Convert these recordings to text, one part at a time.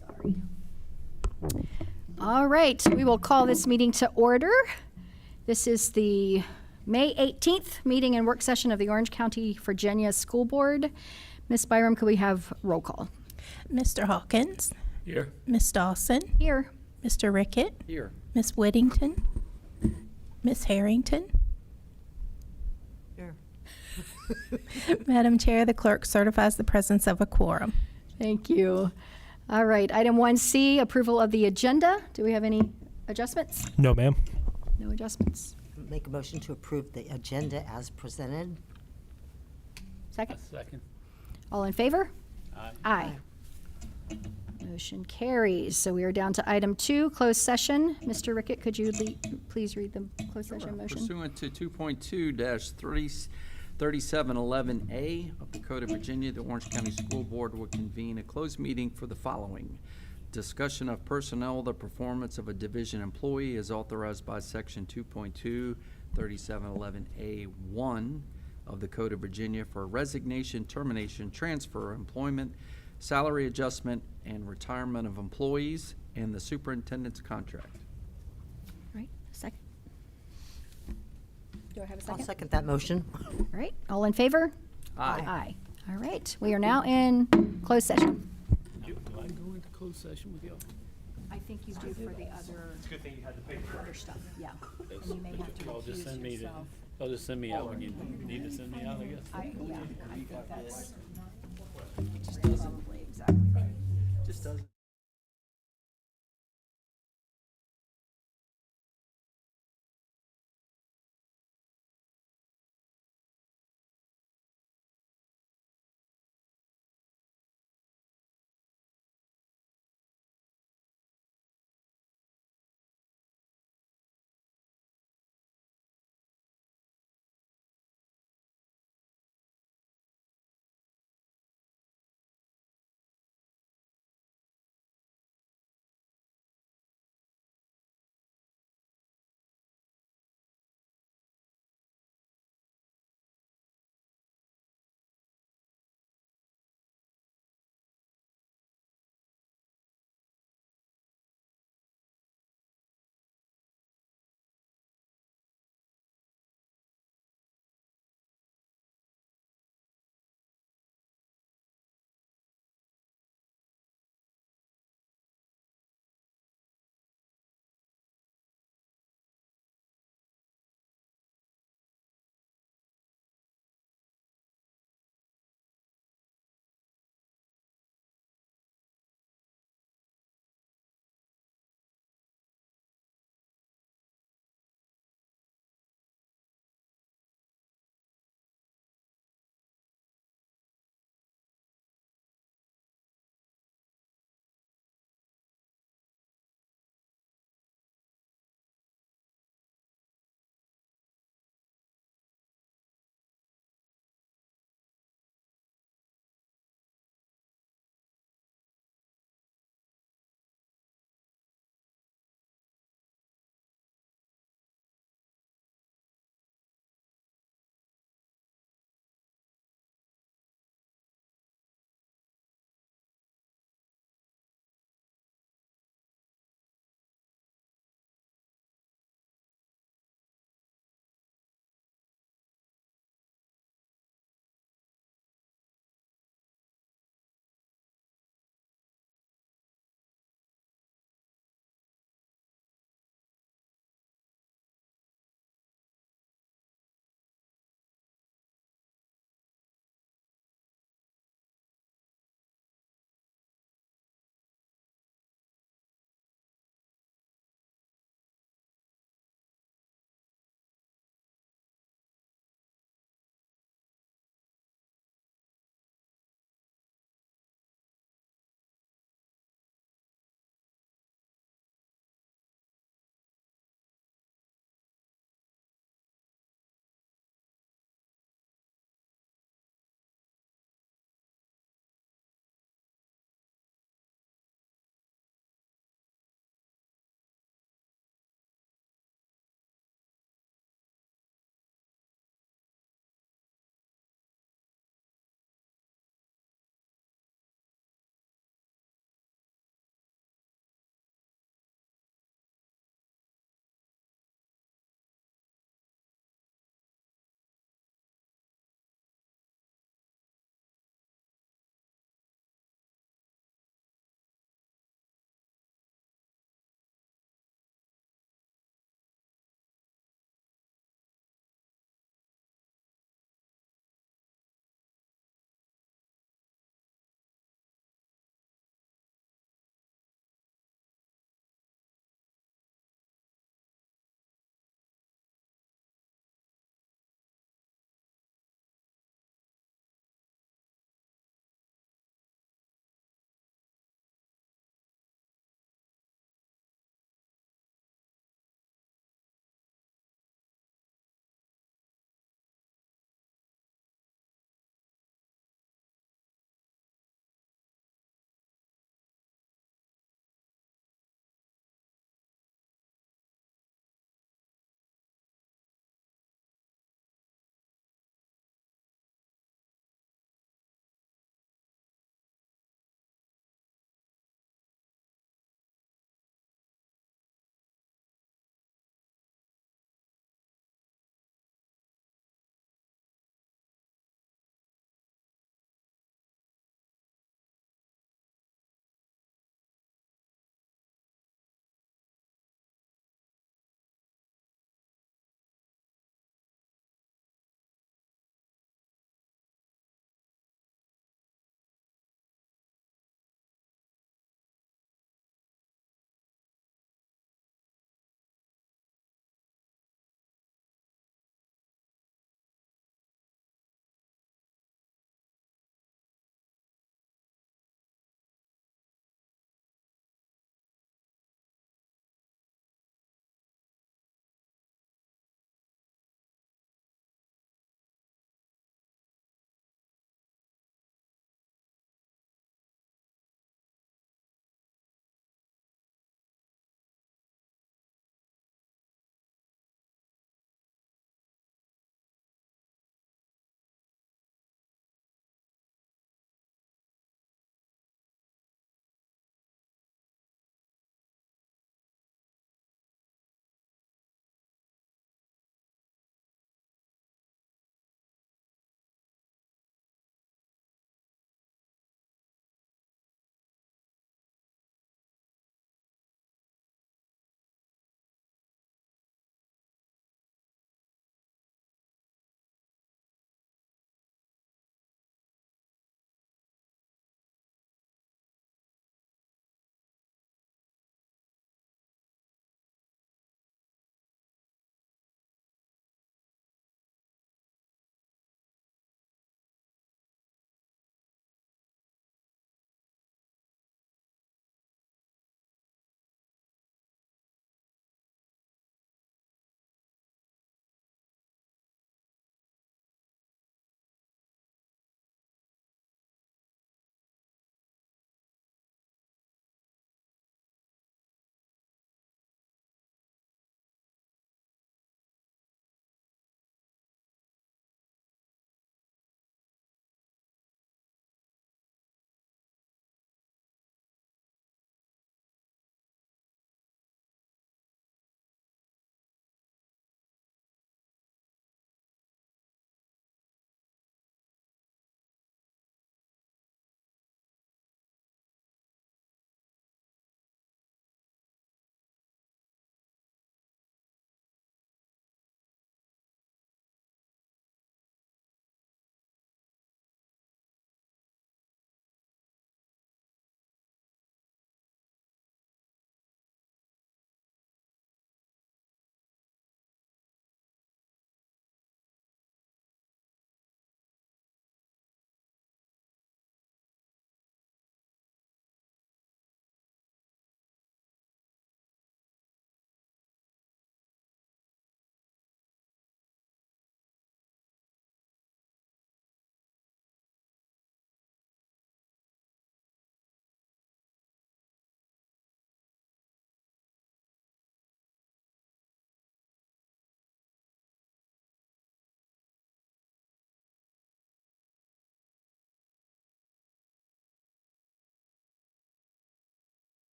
Sorry. All right, we will call this meeting to order. This is the May 18th meeting and work session of the Orange County, Virginia School Board. Ms. Byram, could we have roll call? Mr. Hawkins. Here. Ms. Dawson. Here. Mr. Rickett. Here. Ms. Whittington. Ms. Harrington. Here. Madam Chair, the clerk certifies the presence of a quorum. Thank you. All right, item 1C, approval of the agenda. Do we have any adjustments? No, ma'am. No adjustments. Make a motion to approve the agenda as presented. Second? Second. All in favor? Aye. Aye. Motion carries. So we are down to item 2, closed session. Mr. Rickett, could you please read the closed session motion? Pursuant to 2.2-3711A of the Code of Virginia, the Orange County School Board will convene a closed meeting for the following: discussion of personnel, the performance of a division employee as authorized by Section 2.2-3711A1 of the Code of Virginia for resignation, termination, transfer, employment, salary adjustment, and retirement of employees, and the superintendent's contract. Right, second. Do I have a I'll second? second that motion. All right, all in favor? Aye. Aye. All right, we are now in closed session. Do I go into closed session with y'all? I think you do for the other, It's a good thing you had the paper. other stuff, yeah. And you may have to Y'all just recuse send me yourself. Y'all just send me out when you need to send me out, I guess. I think that's probably exactly right. Just doesn't.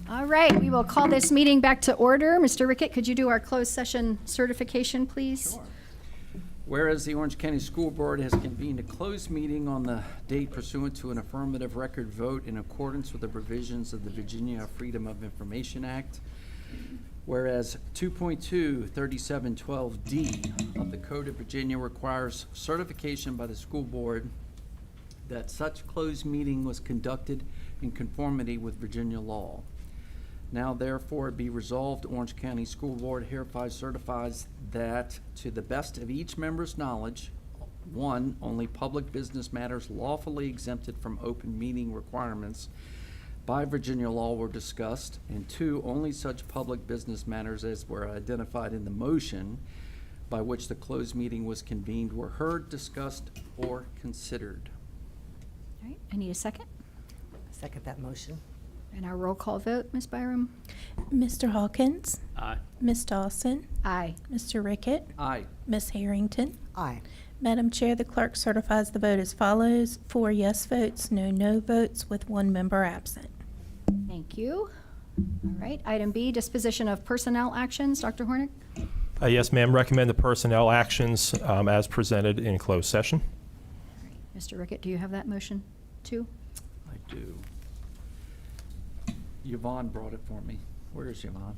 All right, we will call this meeting back to order. Mr. Rickett, could you do our closed session certification, please? Sure. Whereas the Orange County School Board has convened a closed meeting on the date pursuant to an affirmative record vote in accordance with the provisions of the Virginia Freedom of Information Act. Whereas 2.23712D of the Code of Virginia requires certification by the school board that such closed meeting was conducted in conformity with Virginia law. Now therefore be resolved, Orange County School Board hereby certifies that to the best of each member's knowledge, 1, only public business matters lawfully exempted from open meeting requirements by Virginia law were discussed, and 2, only such public business matters as were identified in the motion by which the closed meeting was convened were heard, discussed, or considered. All right, I need a second. Second that motion. And our roll call vote, Ms. Byram? Mr. Hawkins, Aye. Ms. Dawson, Aye. Mr. Rickett, Aye. Ms. Harrington. Aye. Madam Chair, the clerk certifies the vote as follows: 4 yes votes, no no votes, with 1 member absent. Thank you. All right, item B, disposition of personnel actions. Dr. Hornick? Yes, ma'am. Recommend the personnel actions as presented in closed session. All right, Mr. Rickett, do you have that motion too? I do. Yvonne brought it for me. Where is Yvonne?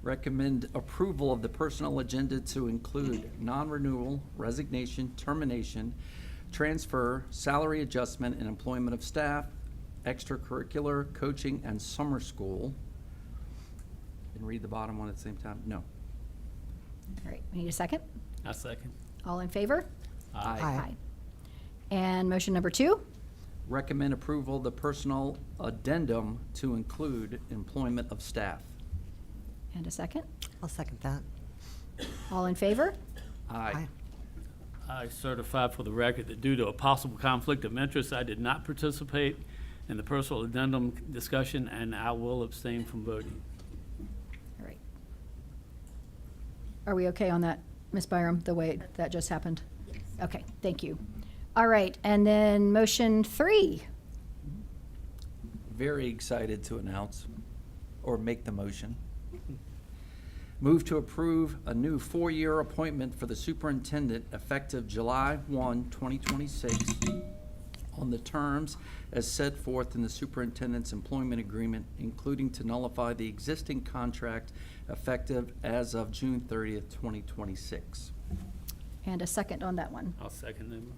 Recommend approval of the personnel agenda to include non-renewal, resignation, termination, transfer, salary adjustment, and employment of staff, extracurricular, coaching, and summer school. And read the bottom one at the same time? No. All right, we need a second. I second. All in favor? Aye. And motion number 2? Recommend approval of the personnel addendum to include employment of staff. And a second. I'll second that. All in favor? Aye. I certify for the record that due to a possible conflict of interest, I did not participate in the personal addendum discussion, and I will abstain from voting. All right. Are we okay on that, Ms. Byram, the way that just happened? Yes. Okay, thank you. All right, and then motion 3. Very excited to announce or make the motion. Move to approve a new 4-year appointment for the superintendent effective July 1, 2026 on the terms as set forth in the superintendent's employment agreement, including to nullify the existing contract effective as of June 30th, 2026. And a second on that one. I'll second them.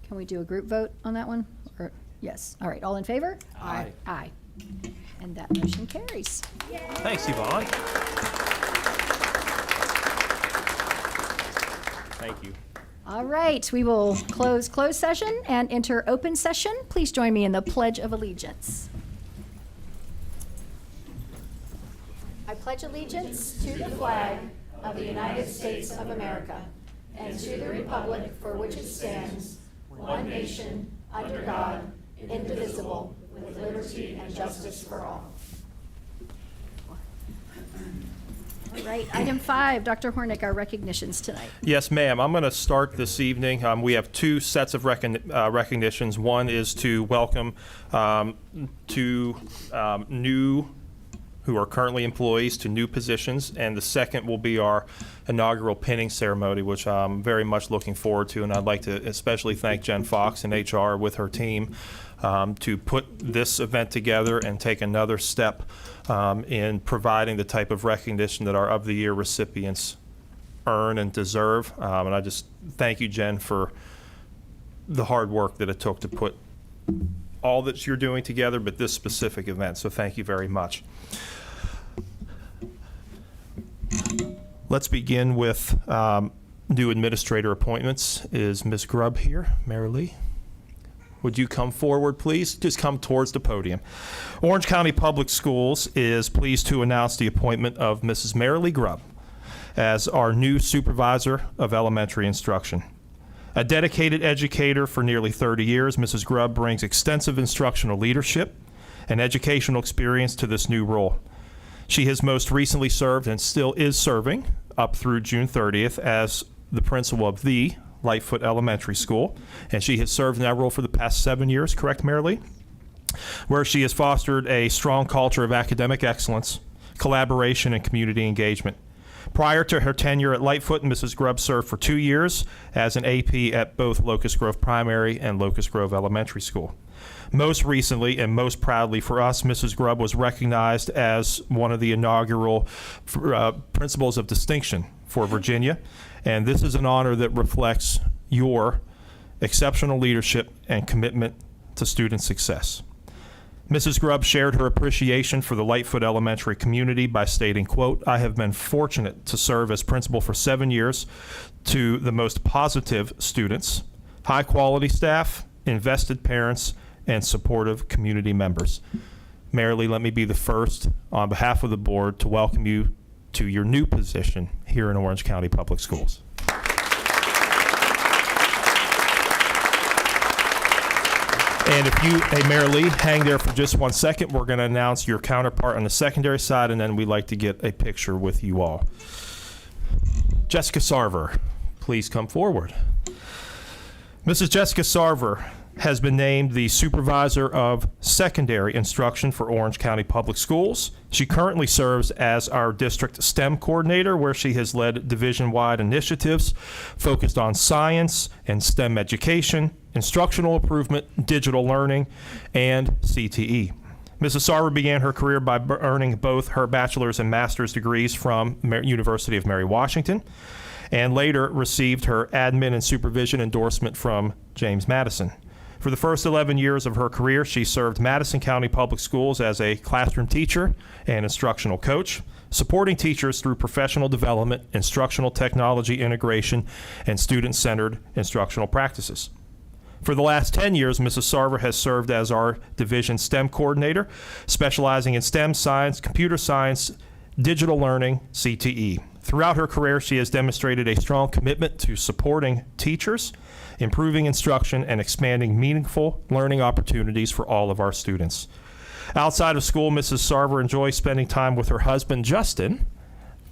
Can we do a group vote on that one? Or, yes, all right, all in favor? Aye. Aye. And that motion carries. Thanks, Yvonne. Thank you. All right, we will close closed session and enter open session. Please join me in the Pledge of Allegiance. I pledge allegiance to the flag of the United States of America and to the republic for which it stands, one nation, under God, indivisible, with liberty and justice for all. All right, item 5, Dr. Hornick, our recognitions tonight. Yes, ma'am. I'm going to start this evening. We have 2 sets of recognitions. One is to welcome 2 new who are currently employees to new positions, and the second will be our inaugural pinning ceremony, which I'm very much looking forward to, and I'd like to especially thank Jen Fox and HR with her team to put this event together and take another step in providing the type of recognition that our of the year recipients earn and deserve. And I just thank you, Jen, for the hard work that it took to put all that you're doing together, but this specific event. So thank you very much. Let's begin with new administrator appointments. Is Ms. Grubb here? Mary Lee? Would you come forward, please? Just come towards the podium. Orange County Public Schools is pleased to announce the appointment of Mrs. Mary Lee Grubb as our new supervisor of elementary instruction. A dedicated educator for nearly 30 years, Mrs. Grubb brings extensive instructional leadership and educational experience to this new role. She has most recently served and still is serving up through June 30th as the principal of the Lightfoot Elementary School, and she has served in that role for the past 7 years, correct, Mary Lee? where she has fostered a strong culture of academic excellence, collaboration, and community engagement. Prior to her tenure at Lightfoot, Mrs. Grubb served for 2 years as an AP at both Locust Grove Primary and Locust Grove Elementary School. Most recently, and most proudly for us, Mrs. Grubb was recognized as one of the inaugural Principals of Distinction for Virginia, and this is an honor that reflects your exceptional leadership and commitment to student success. Mrs. Grubb shared her appreciation for the Lightfoot Elementary community by stating, quote, "I have been fortunate to serve as principal for 7 years to the most positive students, high-quality staff, invested parents, and supportive community members." Mayor Lee, let me be the first, on behalf of the board, to welcome you to your new position here in Orange County Public Schools. And if you, hey, Mayor Lee, hang there for just 1 second. We're going to announce your counterpart on the secondary side, and then we'd like to get a picture with you all. Jessica Sarver, please come forward. Mrs. Jessica Sarver has been named the Supervisor of Secondary Instruction for Orange County Public Schools. She currently serves as our District STEM Coordinator, where she has led division-wide initiatives focused on science and STEM education, instructional improvement, digital learning, and CTE. Mrs. Sarver began her career by earning both her bachelor's and master's degrees from University of Mary Washington, and later received her admin and supervision endorsement from James Madison. For the first 11 years of her career, she served Madison County Public Schools as a classroom teacher and instructional coach, supporting teachers through professional development, instructional technology integration, and student-centered instructional practices. For the last 10 years, Mrs. Sarver has served as our division STEM coordinator, specializing in STEM science, computer science, digital learning, CTE. Throughout her career, she has demonstrated a strong commitment to supporting teachers, improving instruction, and expanding meaningful learning opportunities for all of our students. Outside of school, Mrs. Sarver enjoys spending time with her husband, Justin.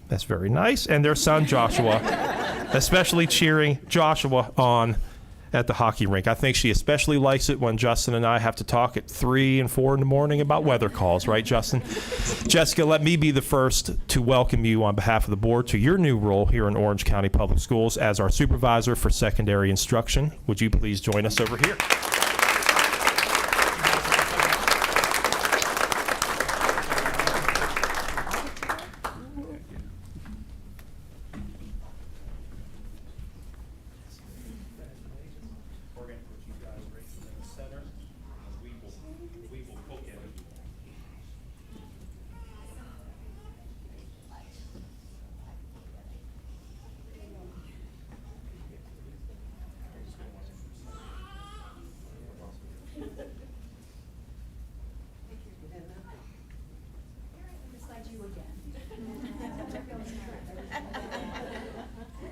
That's very nice. And their son, Joshua, especially cheering Joshua on at the hockey rink. I think she especially likes it when Justin and I have to talk at 3 and 4 in the morning about weather calls, right, Justin? Jessica, let me be the first to welcome you on behalf of the board to your new role here in Orange County Public Schools as our Supervisor for Secondary Instruction. Would you please join us over here?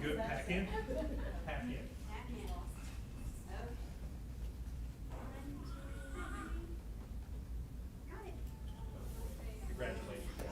Good. Pack in. Pack in. Congratulations, guys.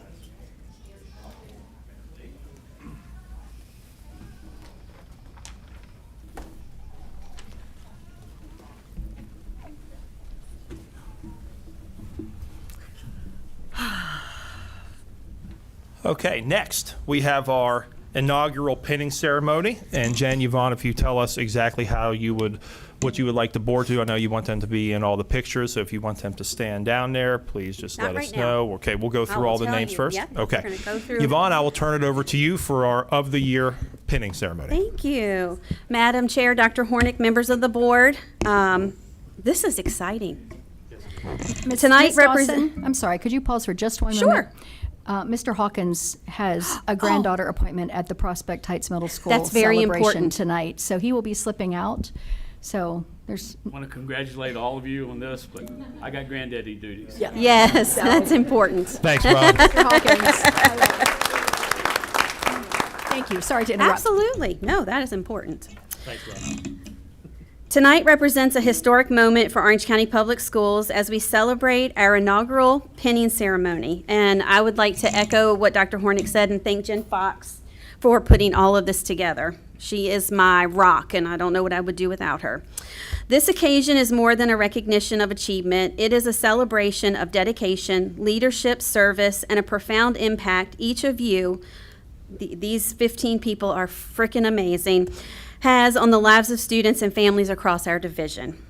Okay, next we have our inaugural pinning ceremony. And Jen, Yvonne, if you tell us exactly what you would like the board to. I know you want them to be in all the pictures, so if you want them to stand down there, please just Not let right us now. know. Okay, we'll go through all the tell names you. first. Yep, Okay. we're gonna go through. Yvonne, I will turn it over to you for our of the year pinning ceremony. Thank you. Madam Chair, Dr. Hornick, members of the board. This is exciting. Tonight Ms. represent- Dawson, I'm sorry, could you pause for just 1 Sure. moment? Mr. Hawkins has a granddaughter appointment at the Prospect Heights Middle School That's very celebration important. tonight, so he will be slipping out. So there's, I want to congratulate all of you on this, but I got granddaddy duties. Yes, that's important. Thanks, Rob. Mr. Hawkins. Thank you, sorry to interrupt. Absolutely. No, that is important. Thanks, Rob. Tonight represents a historic moment for Orange County Public Schools as we celebrate our inaugural pinning ceremony. And I would like to echo what Dr. Hornick said and thank Jen Fox for putting all of this together. She is my rock, and I don't know what I would do without her. This occasion is more than a recognition of achievement. It is a celebration of dedication, leadership, service, and a profound impact each of you, these 15 people are freaking amazing, has on the lives of students and families across our division.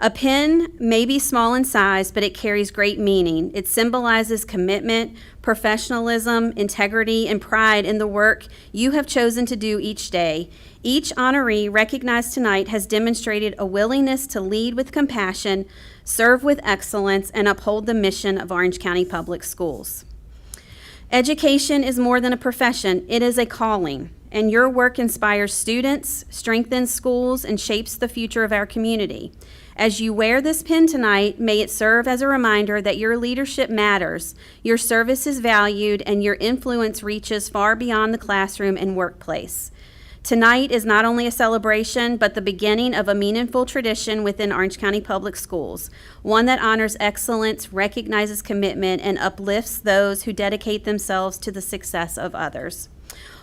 A pin may be small in size, but it carries great meaning. It symbolizes commitment, professionalism, integrity, and pride in the work you have chosen to do each day. Each honoree recognized tonight has demonstrated a willingness to lead with compassion, serve with excellence, and uphold the mission of Orange County Public Schools. Education is more than a profession, it is a calling, and your work inspires students, strengthens schools, and shapes the future of our community. As you wear this pin tonight, may it serve as a reminder that your leadership matters, your service is valued, and your influence reaches far beyond the classroom and workplace. Tonight is not only a celebration, but the beginning of a meaningful tradition within Orange County Public Schools, one that honors excellence, recognizes commitment, and uplifts those who dedicate themselves to the success of others.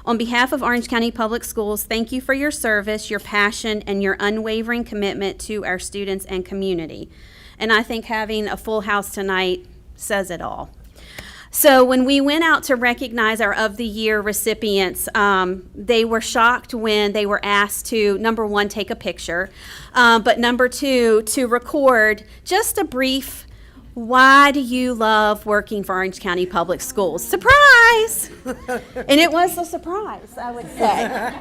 On behalf of Orange County Public Schools, thank you for your service, your passion, and your unwavering commitment to our students and community. And I think having a full house tonight says it all. So when we went out to recognize our Of the Year recipients, they were shocked when they were asked to, number one, take a picture, but number two, to record just a brief, why do you love working for Orange County Public Schools? Surprise! And it was a surprise, I would say.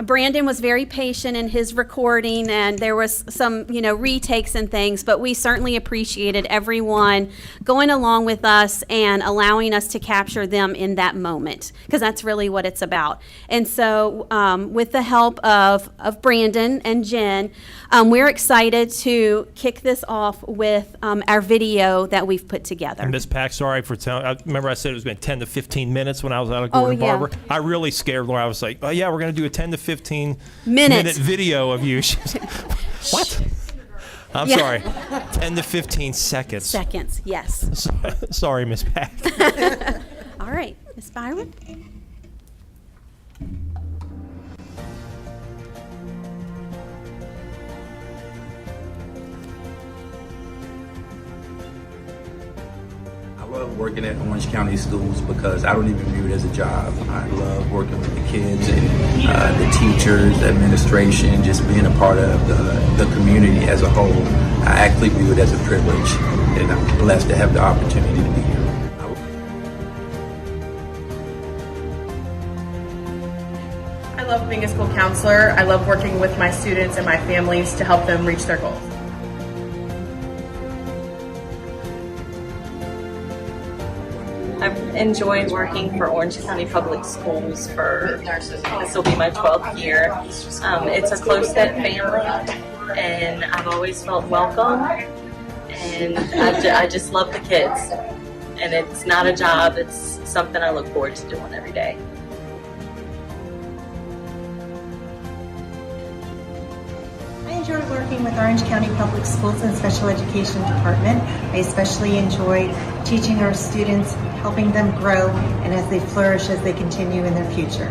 Brandon was very patient in his recording, and there was some, retakes and things, but we certainly appreciated everyone going along with us and allowing us to capture them in that moment, because that's really what it's about. And so with the help of Brandon and Jen, we're excited to kick this off with our video that we've put together. And Ms. Pack, sorry for telling. I remember I said it was going to be 10 to 15 minutes when I was out of Gordon Barber. I really scared Laura. I was like, oh yeah, we're going to do a 10 to 15 minute video of you. She was like, what? I'm sorry. 10 to 15 seconds. Seconds, yes. Sorry, Ms. Pack. All right, Ms. Byron. I love working at Orange County Schools because I don't even view it as a job. I love working with the kids and the teachers, the administration, just being a part of the community as a whole. I actually view it as a privilege, and I'm blessed to have the opportunity to be here. I love being a school counselor. I love working with my students and my families to help them reach their goals. I've enjoyed working for Orange County Public Schools for, this will be my 12th year. It's a close-knit family, and I've always felt welcome, and I just love the kids. And it's not a job, it's something I look forward to doing every day. I enjoy working with Orange County Public Schools and Special Education Department. I especially enjoy teaching our students, helping them grow, and as they flourish, as they continue in their future.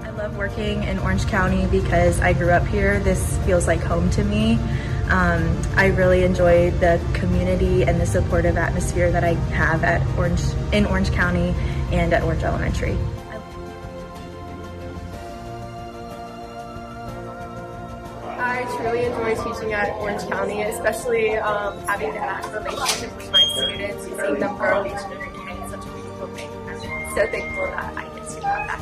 I love working in Orange County because I grew up here. This feels like home to me. I really enjoy the community and the supportive atmosphere that I have in Orange County and at Orange Elementary. I truly enjoy teaching at Orange County, especially having that relationship with my students, seeing them grow each and every day is such a beautiful thing. I'm so thankful that I get to have that.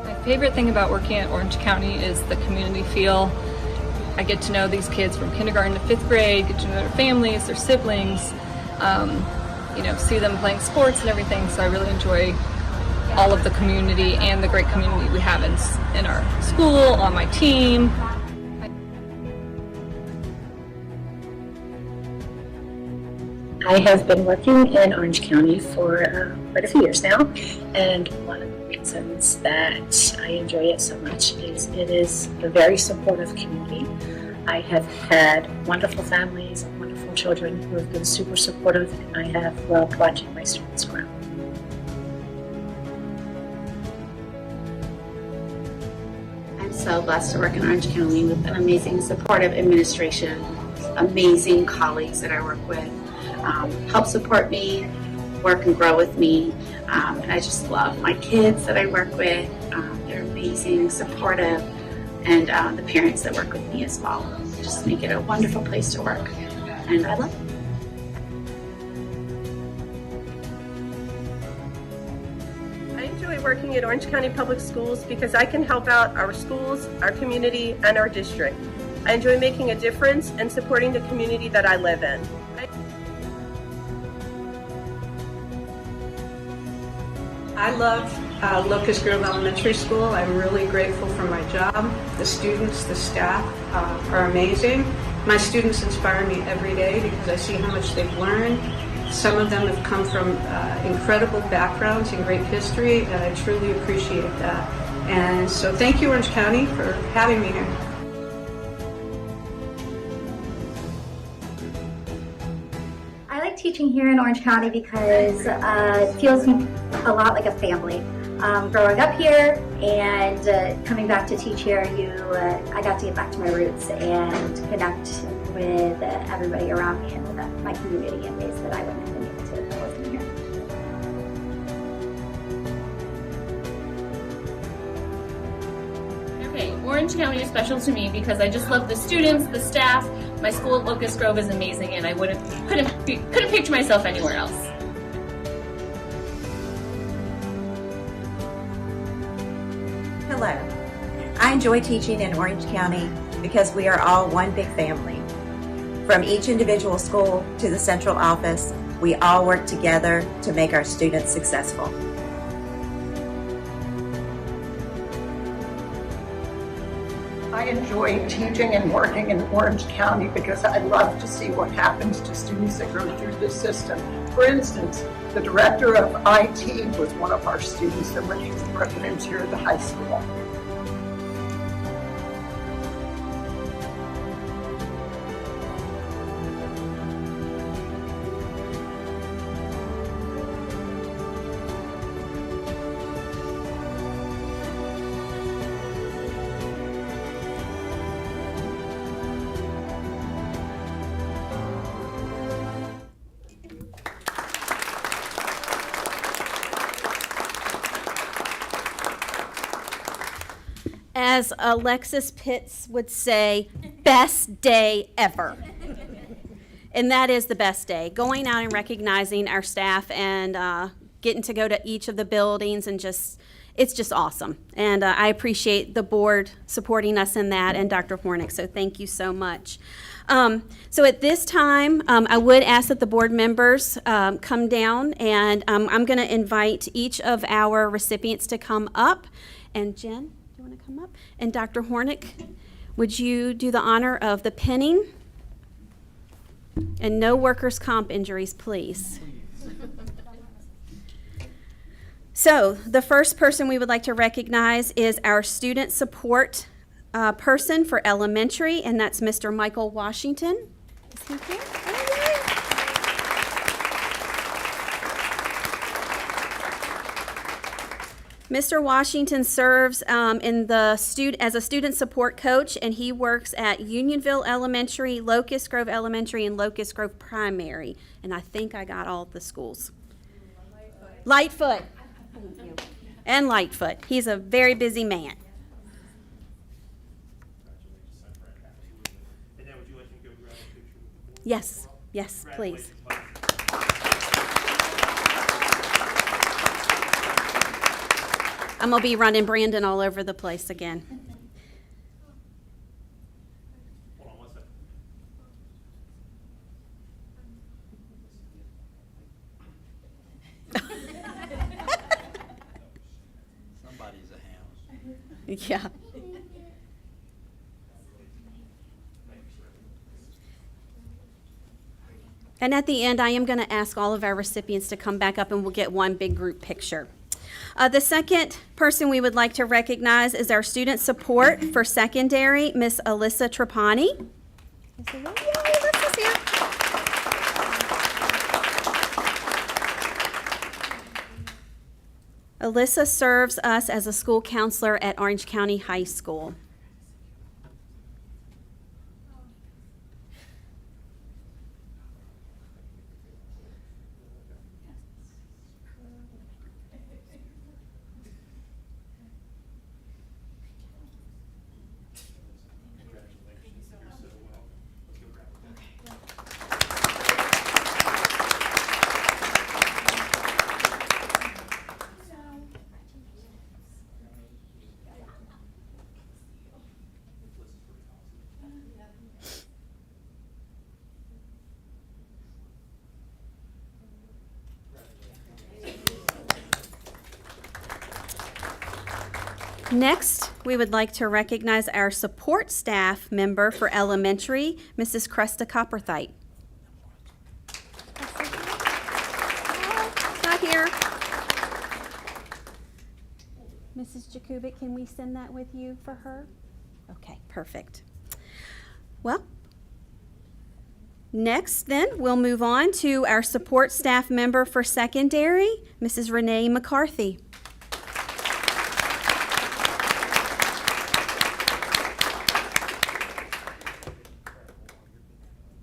My favorite thing about working at Orange County is the community feel. I get to know these kids from kindergarten to 5th grade, get to know their families, their siblings, see them playing sports and everything, so I really enjoy all of the community and the great community we have in our school, on my team. I have been working in Orange County for quite a few years now, and one of the reasons that I enjoy it so much is it is a very supportive community. I have had wonderful families and wonderful children who have been super supportive, and I have loved watching my students grow. I'm so blessed to work in Orange County with an amazing supportive administration, amazing colleagues that I work with, help support me, work and grow with me. And I just love my kids that I work with. They're amazing, supportive, and the parents that work with me as well. Just make it a wonderful place to work. And I love it. I enjoy working at Orange County Public Schools because I can help out our schools, our community, and our district. I enjoy making a difference and supporting the community that I live in. I love Locust Grove Elementary School. I'm really grateful for my job. The students, the staff are amazing. My students inspire me every day because I see how much they've learned. Some of them have come from incredible backgrounds and great history, and I truly appreciate that. And so thank you, Orange County, for having me here. I like teaching here in Orange County because it feels a lot like a family. Growing up here and coming back to teach here, I got to get back to my roots and connect with everybody around me and with my community in ways that I wouldn't have been able to if I wasn't here. Okay, Orange County is special to me because I just love the students, the staff. My school at Locust Grove is amazing, and I couldn't picture myself anywhere else. Hello. I enjoy teaching in Orange County because we are all one big family. From each individual school to the central office, we all work together to make our students successful. I enjoy teaching and working in Orange County because I love to see what happens to students that go through this system. For instance, the director of IT was one of our students that went through the programs here at the high school. As Alexis Pitts would say, best day ever. And that is the best day, going out and recognizing our staff and getting to go to each of the buildings and it's just awesome. And I appreciate the board supporting us in that and Dr. Hornick, so thank you so much. So at this time, I would ask that the board members come down, and I'm going to invite each of our recipients to come up. And Jen, do you want to come up? And Dr. Hornick, would you do the honor of the pinning? And no workers' comp injuries, please. So the first person we would like to recognize is our student support person for elementary, and that's Mr. Michael Washington. Is he here? Mr. Washington serves as a student support coach, and he works at Unionville Elementary, Locust Grove Elementary, and Locust Grove Primary. And I think I got all of the schools. Lightfoot. Thank you. And Lightfoot. He's a very busy man. Yes, yes, please. I'm going to be running Brandon all over the place again. Hold on one second. Somebody's a ham. Yeah. And at the end, I am going to ask all of our recipients to come back up and we'll get one big group picture. The second person we would like to recognize is our student support for secondary, Miss Alyssa Trapani. Yay, Alyssa's here. Alyssa serves us as a school counselor at Orange County High School. Next, we would like to recognize our support staff member for elementary, Mrs. Cresta Copperthite. Not here. Mrs. Jakubik, can we send that with you for her? Okay, perfect. Well, next then, we'll move on to our support staff member for secondary, Mrs. Renee McCarthy.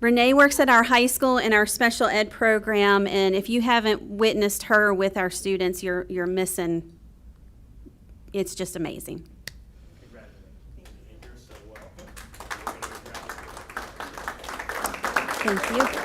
Renee works at our high school in our special ed program, and if you haven't witnessed her with our students, you're missing. It's just amazing. Thank you.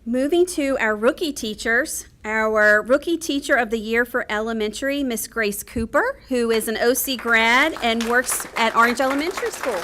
Moving to our rookie teachers, our rookie teacher of the year for elementary, Miss Grace Cooper, who is an OC grad and works at Orange Elementary School.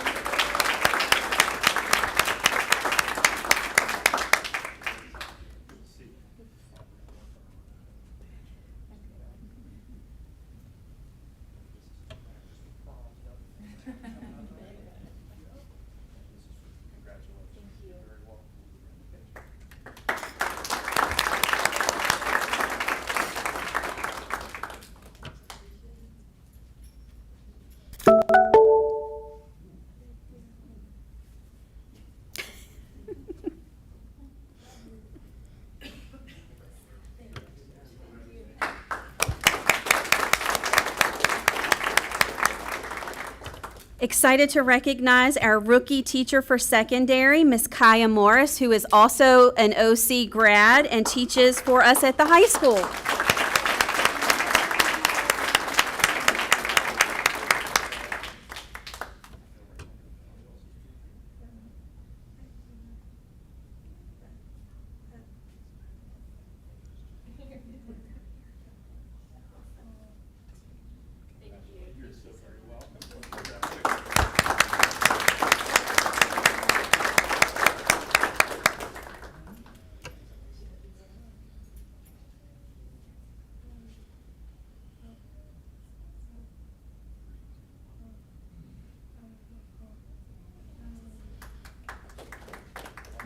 Excited to recognize our rookie teacher for secondary, Miss Kaya Morris, who is also an OC grad and teaches for us at the high school.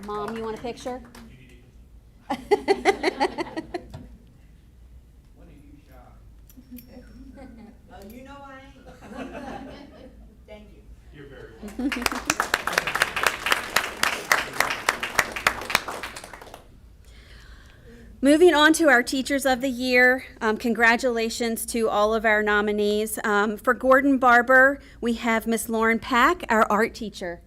Mom, you want a picture? You know I ain't. Thank you. You're very welcome. Moving on to our Teachers of the Year, congratulations to all of our nominees. For Gordon Barber, we have Miss Lauren Pack, our art teacher.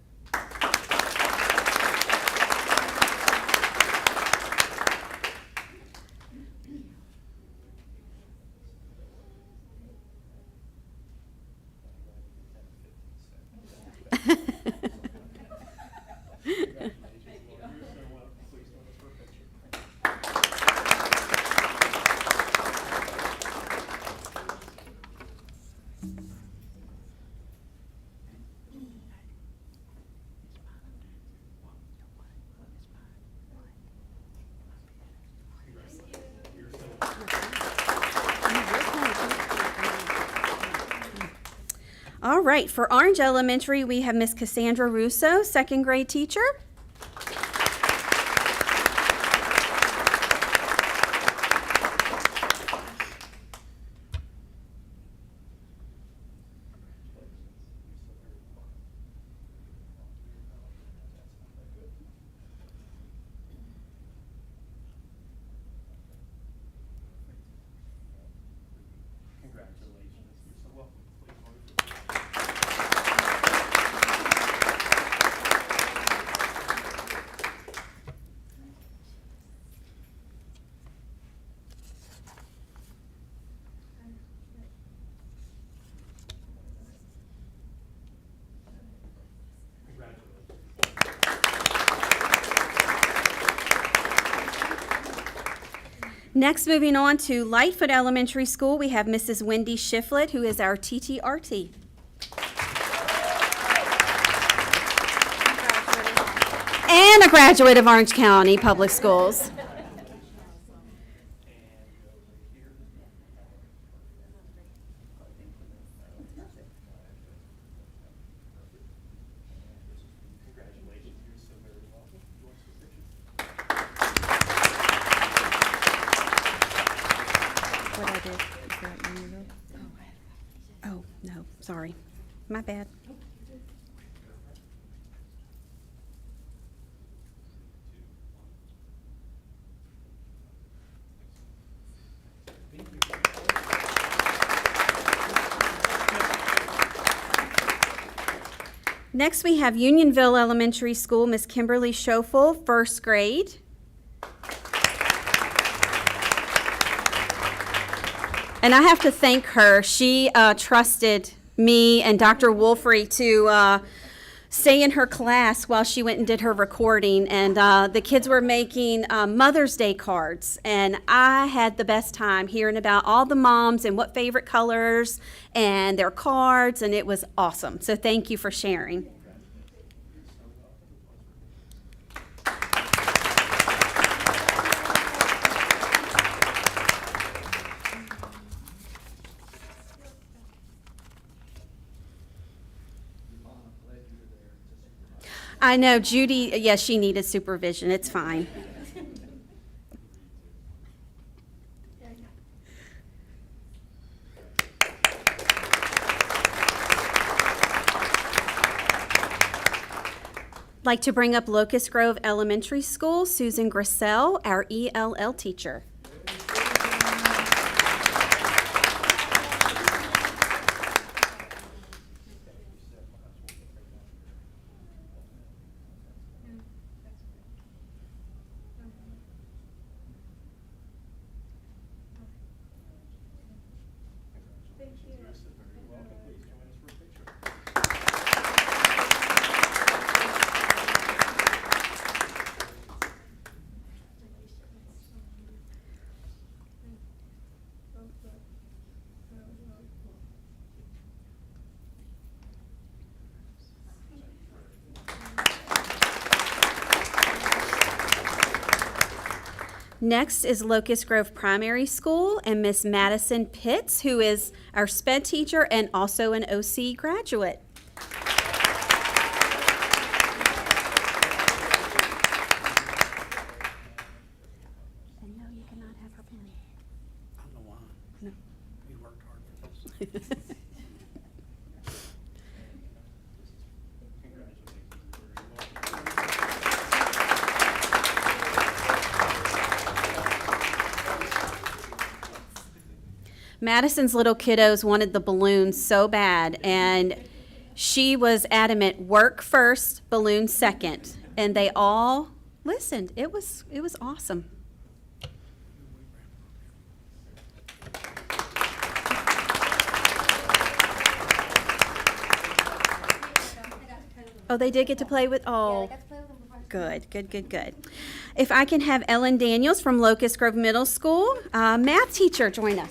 All right, for Orange Elementary, we have Miss Cassandra Russo, second grade teacher. Next, moving on to Lightfoot Elementary School, we have Mrs. Wendy Shiflett, who is our TTRT. And a graduate of Orange County Public Schools. Oh, no, sorry. My bad. Next, we have Unionville Elementary School, Miss Kimberly Schofel, first grade. And I have to thank her. She trusted me and Dr. Wolfrey to stay in her class while she went and did her recording. And the kids were making Mother's Day cards. And I had the best time hearing about all the moms and what favorite colors and their cards. And it was awesome. So thank you for sharing. I know, Judy, yes, she needed supervision. It's fine. Like to bring up Locust Grove Elementary School, Susan Grissell, our ELL teacher. Next is Locust Grove Primary School and Miss Madison Pitts, who is our SPED teacher and also an OC graduate. And no, you cannot have her pen. I don't know why. No. We worked hard for this. Madison's little kiddos wanted the balloons so bad, and she was adamant, work first, balloon second. And they all listened. It was awesome. Oh, they did get to play with, oh. Yeah, they got to play with them before. Good. If I can have Ellen Daniels from Locust Grove Middle School, math teacher, join us.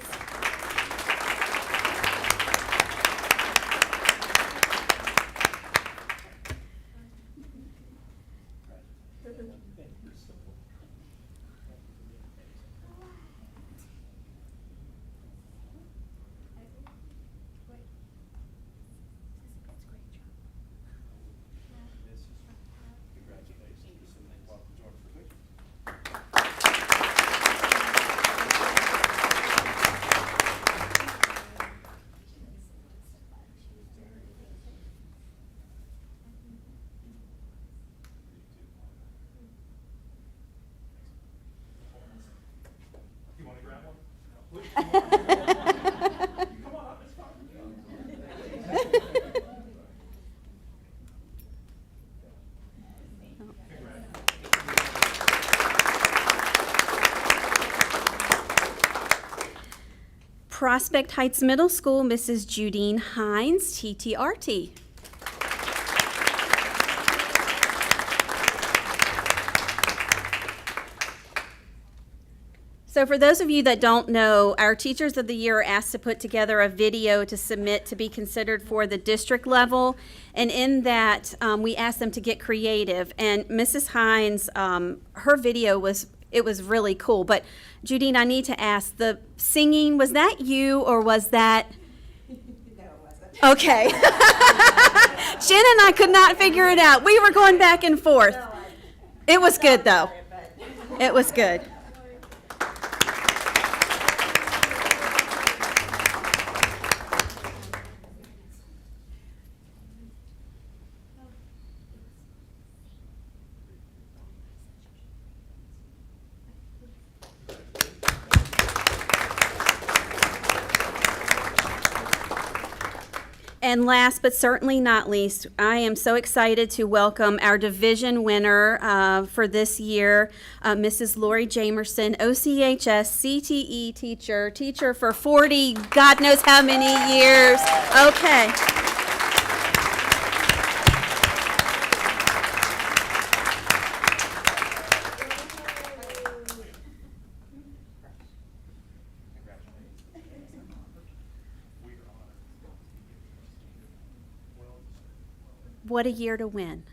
Prospect Heights Middle School, Mrs. Judine Hines, TTRT. So for those of you that don't know, our Teachers of the Year are asked to put together a video to submit to be considered for the district level. And in that, we asked them to get creative. And Mrs. Hines, her video was really cool. But Judine, I need to ask, the singing, was that you or was that? No, it wasn't. Okay. Jen and I could not figure it out. We were going back and forth. It was good though. It was good. And last but certainly not least, I am so excited to welcome our division winner for this year, Mrs. Lori Jamerson, OCHS CTE teacher for 40, God knows how many years. Okay. What a year to win.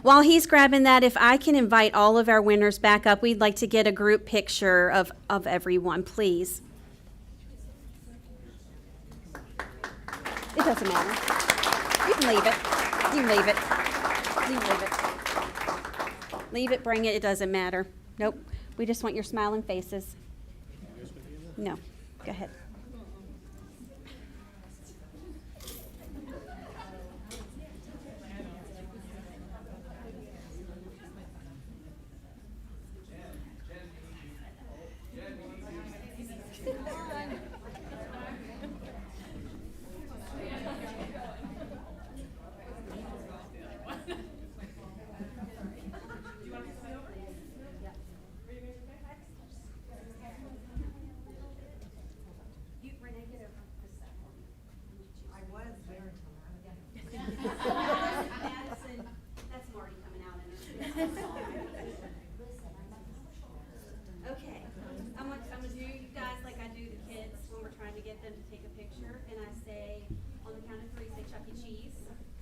While he's grabbing that, if I can invite all of our winners back up, we'd like to get a group picture of everyone, please. It doesn't matter. You can leave it. You can leave it. You can leave it. Leave it, bring it, it doesn't matter. Nope. We just want your smiling faces. No. Go ahead. Okay, I'm gonna do you guys like I do the kids when we're trying to get them to take a picture, and I say, on the count of three, say Chuck E. Cheese.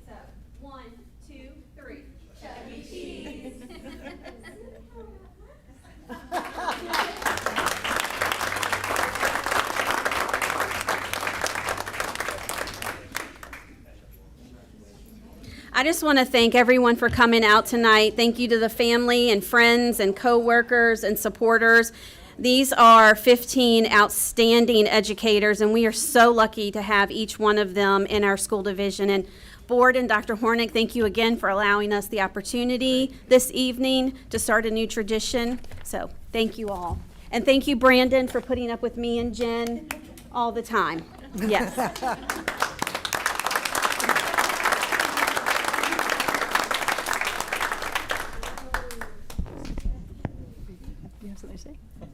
So, 1, 2, 3. Chuck E. Cheese. I just want to thank everyone for coming out tonight. Thank you to the family and friends and co-workers and supporters. These are 15 outstanding educators, and we are so lucky to have each one of them in our school division. And board and Dr. Hornick, thank you again for allowing us the opportunity this evening to start a new tradition. So thank you all. And thank you, Brandon, for putting up with me and Jen all the time. Yes. You have something to say? Of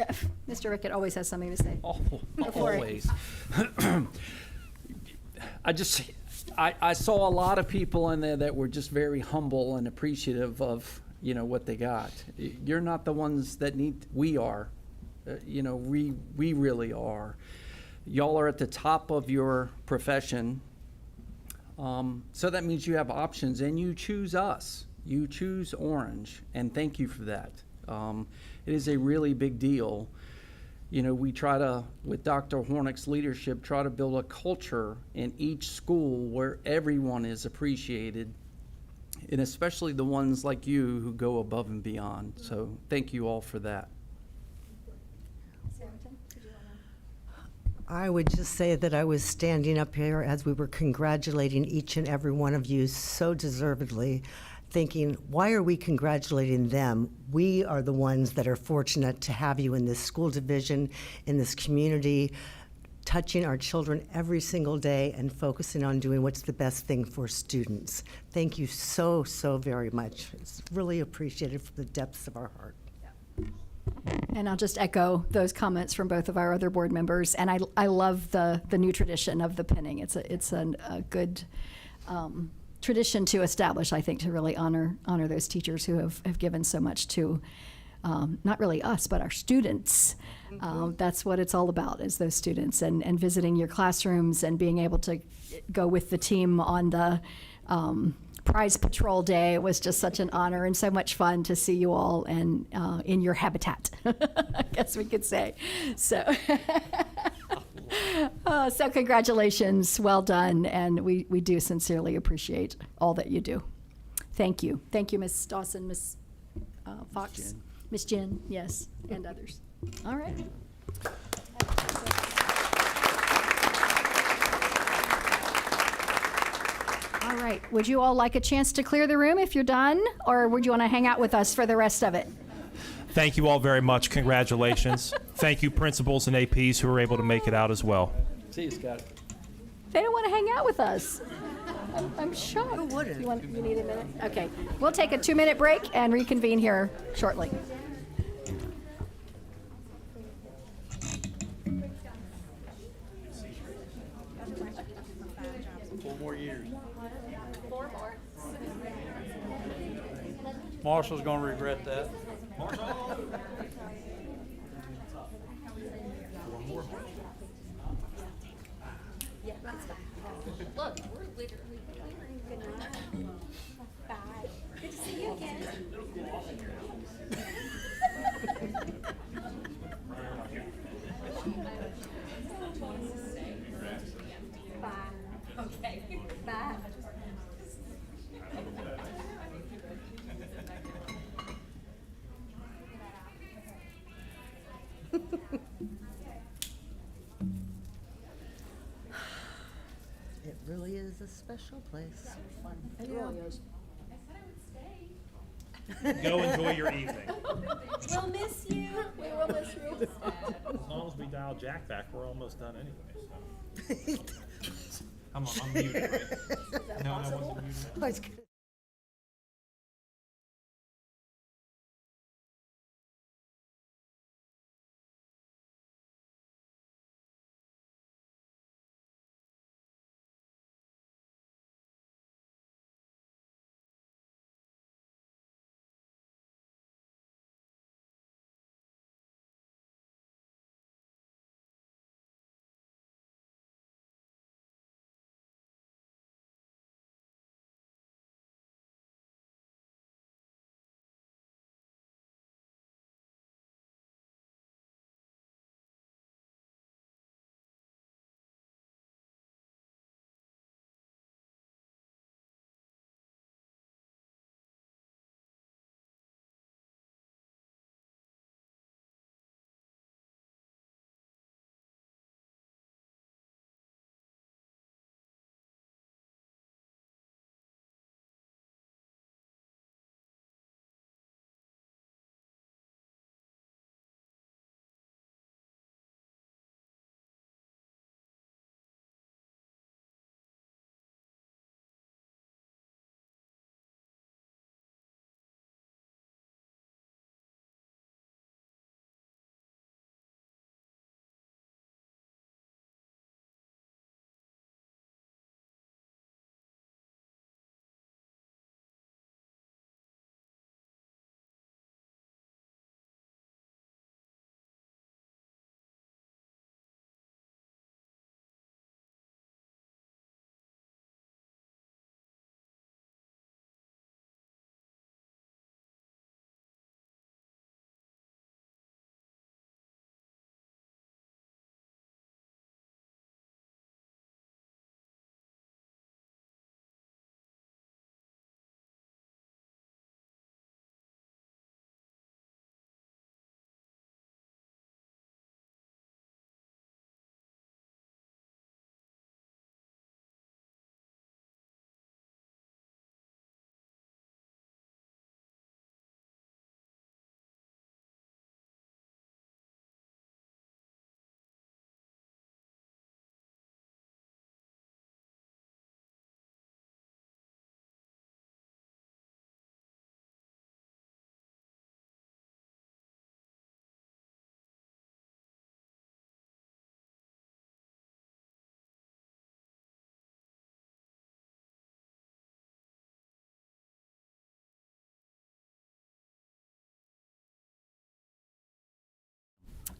course. Mr. Rickett always has something to say. Always. I saw a lot of people in there that were just very humble and appreciative of, what they got. You're not the ones that we are. We really are. Y'all are at the top of your profession. So that means you have options and you choose us. You choose Orange, and thank you for that. It is a really big deal. We try to, with Dr. Hornick's leadership, try to build a culture in each school where everyone is appreciated, and especially the ones like you who go above and beyond. So thank you all for that. I would just say that I was standing up here as we were congratulating each and every one of you so deservedly, thinking, why are we congratulating them? We are the ones that are fortunate to have you in this school division, in this community, touching our children every single day and focusing on doing what's the best thing for students. Thank you so, so very much. It's really appreciated from the depths of our heart. And I'll just echo those comments from both of our other board members. And I love the new tradition of the pinning. It's a good tradition to establish, I think, to really honor those teachers who have given so much to not really us, but our students. That's what it's all about, is those students, and visiting your classrooms and being able to go with the team on the Prize Patrol Day. It was just such an honor and so much fun to see you all and in your habitat, I guess we could say. So, so congratulations, well done, and we do sincerely appreciate all that you do. Thank you. Thank you, Ms. Dawson, Ms. Fox, Ms. Jen, yes, and others. All right. All right, would you all like a chance to clear the room if you're done, or would you want to hang out with us for the rest of it? Thank you all very much. Congratulations. Thank you, principals and APs who were able to make it out as well. See you, Scott. They don't want to hang out with us. I'm shocked. Who wouldn't? You need a minute? Okay, we'll take a 2-minute break and reconvene here shortly. 4 more years. 4 more. Marshall's gonna regret that. Yeah, that's fine. Look, we're literally clearing. Good night. Bye. Good to see you again. Bye. Okay. Bye. It really is a special place. It really is. Go enjoy your evening. We'll miss you. We will miss you. As long as we dial Jack back, we're almost done anyway. So. I'm muted, right? No, I wasn't muted.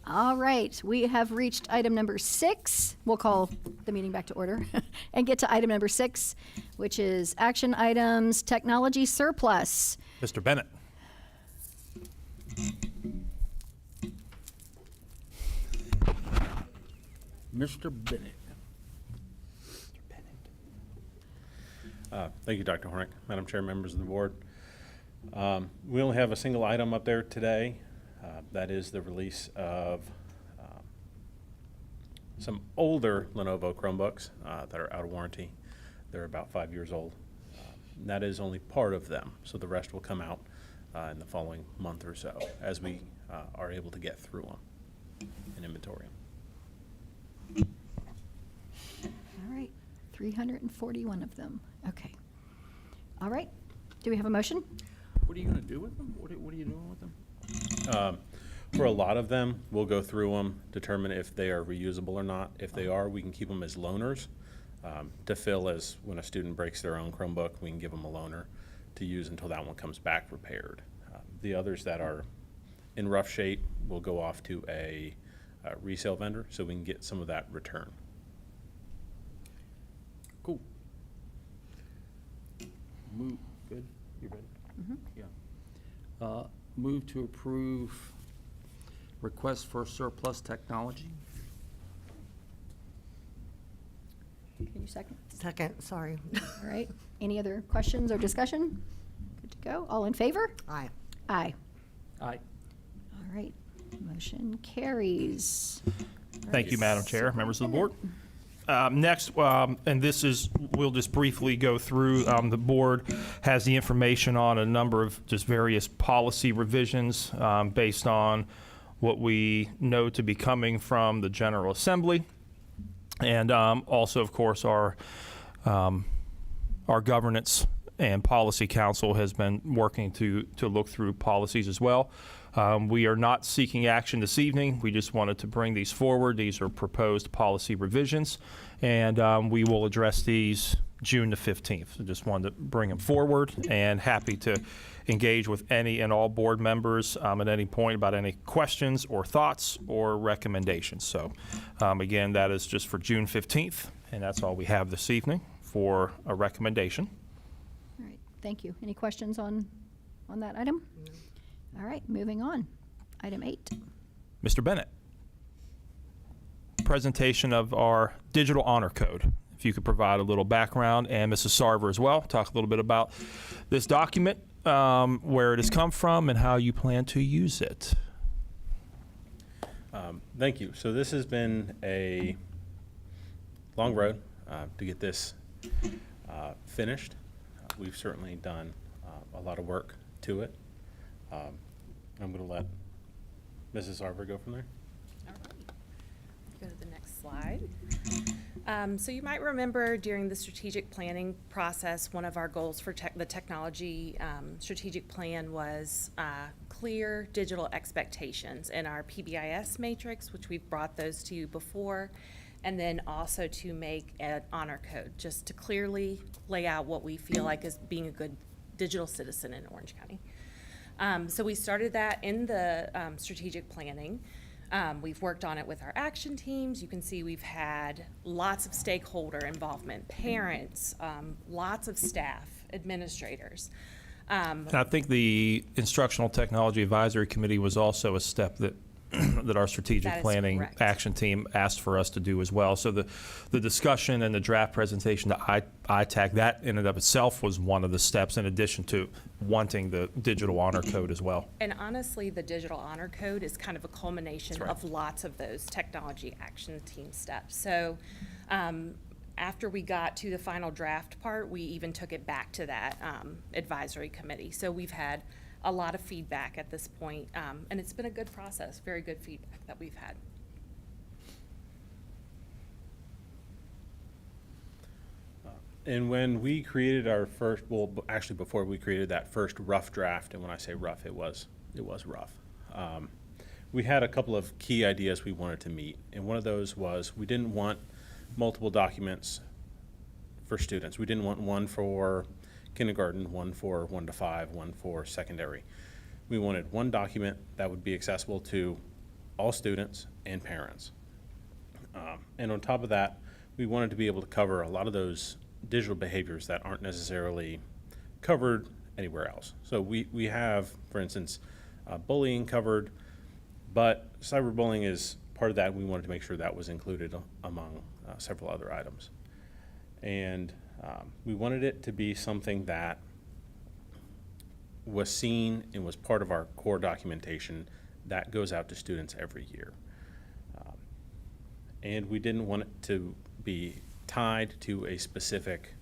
All right, we have reached item number 6. We'll call the meeting back to order and get to item number 6, which is action items, technology surplus. Mr. Bennett. Mr. Bennett. Thank you, Dr. Hornick, Madam Chair, members of the board. We only have a single item up there today. That is the release of some older Lenovo Chromebooks that are out of warranty. They're about 5 years old. That is only part of them, so the rest will come out in the following month or so as we are able to get through them and inventory them. All right, 341 of them. Okay. All right, do we have a motion? What are you going to do with them? What are you doing with them? For a lot of them, we'll go through them, determine if they are reusable or not. If they are, we can keep them as loaners to fill as when a student breaks their own Chromebook, we can give them a loaner to use until that one comes back repaired. The others that are in rough shape will go off to a resale vendor so we can get some of that return. Cool. Move, good, you ready? Yeah. Move to approve request for surplus technology. Can you second? Second, sorry. All right, any other questions or discussion? Good to go. All in favor? Aye. Aye. Aye. All right, motion carries. Thank you, Madam Chair, members of the board. Next, and this is, we'll just briefly go through, the board has the information on a number of just various policy revisions based on what we know to be coming from the General Assembly. And also, of course, our Governance and Policy Council has been working to look through policies as well. We are not seeking action this evening. We just wanted to bring these forward. These are proposed policy revisions, and we will address these June the 15th. So just wanted to bring them forward, and happy to engage with any and all board members at any point about any questions or thoughts or recommendations. So again, that is just for June 15th, and that's all we have this evening for a recommendation. All right, thank you. Any questions on that item? All right, moving on. Item 8. Mr. Bennett. Presentation of our digital honor code. If you could provide a little background, and Mrs. Sarver as well, talk a little bit about this document, where it has come from, and how you plan to use it. Thank you. So this has been a long road to get this finished. We've certainly done a lot of work to it. I'm going to let Mrs. Sarver go from there. All right. Go to the next slide. So you might remember during the strategic planning process, one of our goals for the technology strategic plan was clear digital expectations in our PBIS matrix, which we've brought those to you before, and then also to make an honor code, just to clearly lay out what we feel like is being a good digital citizen in Orange County. So we started that in the strategic planning. We've worked on it with our action teams. You can see we've had lots of stakeholder involvement, parents, lots of staff, administrators. I think the Instructional Technology Advisory Committee was also a step that that our strategic planning correct. action team asked for us to do as well. So the discussion and the draft presentation to ITAC, that in and of itself was one of the steps, in addition to wanting the digital honor code as well. And honestly, the digital honor code is kind of a culmination That's right. of lots of those technology action team steps. So after we got to the final draft part, we even took it back to that advisory committee. So we've had a lot of feedback at this point, and it's been a good process, very good feedback that we've had. And when we created our first, well, actually before we created that first rough draft, and when I say rough, it was rough. We had a couple of key ideas we wanted to meet, and one of those was we didn't want multiple documents for students. We didn't want one for kindergarten, one for 1 to 5, one for secondary. We wanted one document that would be accessible to all students and parents. And on top of that, we wanted to be able to cover a lot of those digital behaviors that aren't necessarily covered anywhere else. So we have, for instance, bullying covered, but cyberbullying is part of that. We wanted to make sure that was included among several other items. And we wanted it to be something that was seen and was part of our core documentation that goes out to students every year. And we didn't want it to be tied to a specific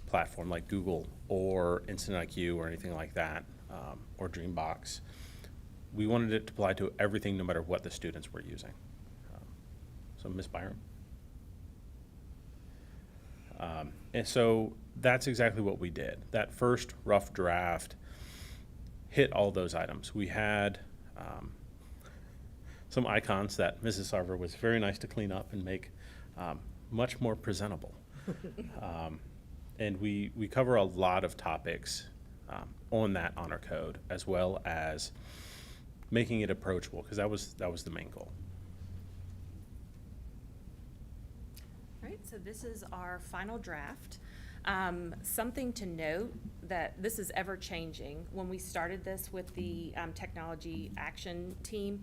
platform like Google or Instant IQ or anything like that, or Dreambox. We wanted it to apply to everything no matter what the students were using. So Ms. Byram. And so that's exactly what we did. That first rough draft hit all those items. We had some icons that Mrs. Sarver was very nice to clean up and make much more presentable. And we cover a lot of topics on that honor code, as well as making it approachable, because that was the main goal. All right, so this is our final draft. Something to note that this is ever changing. When we started this with the technology action team,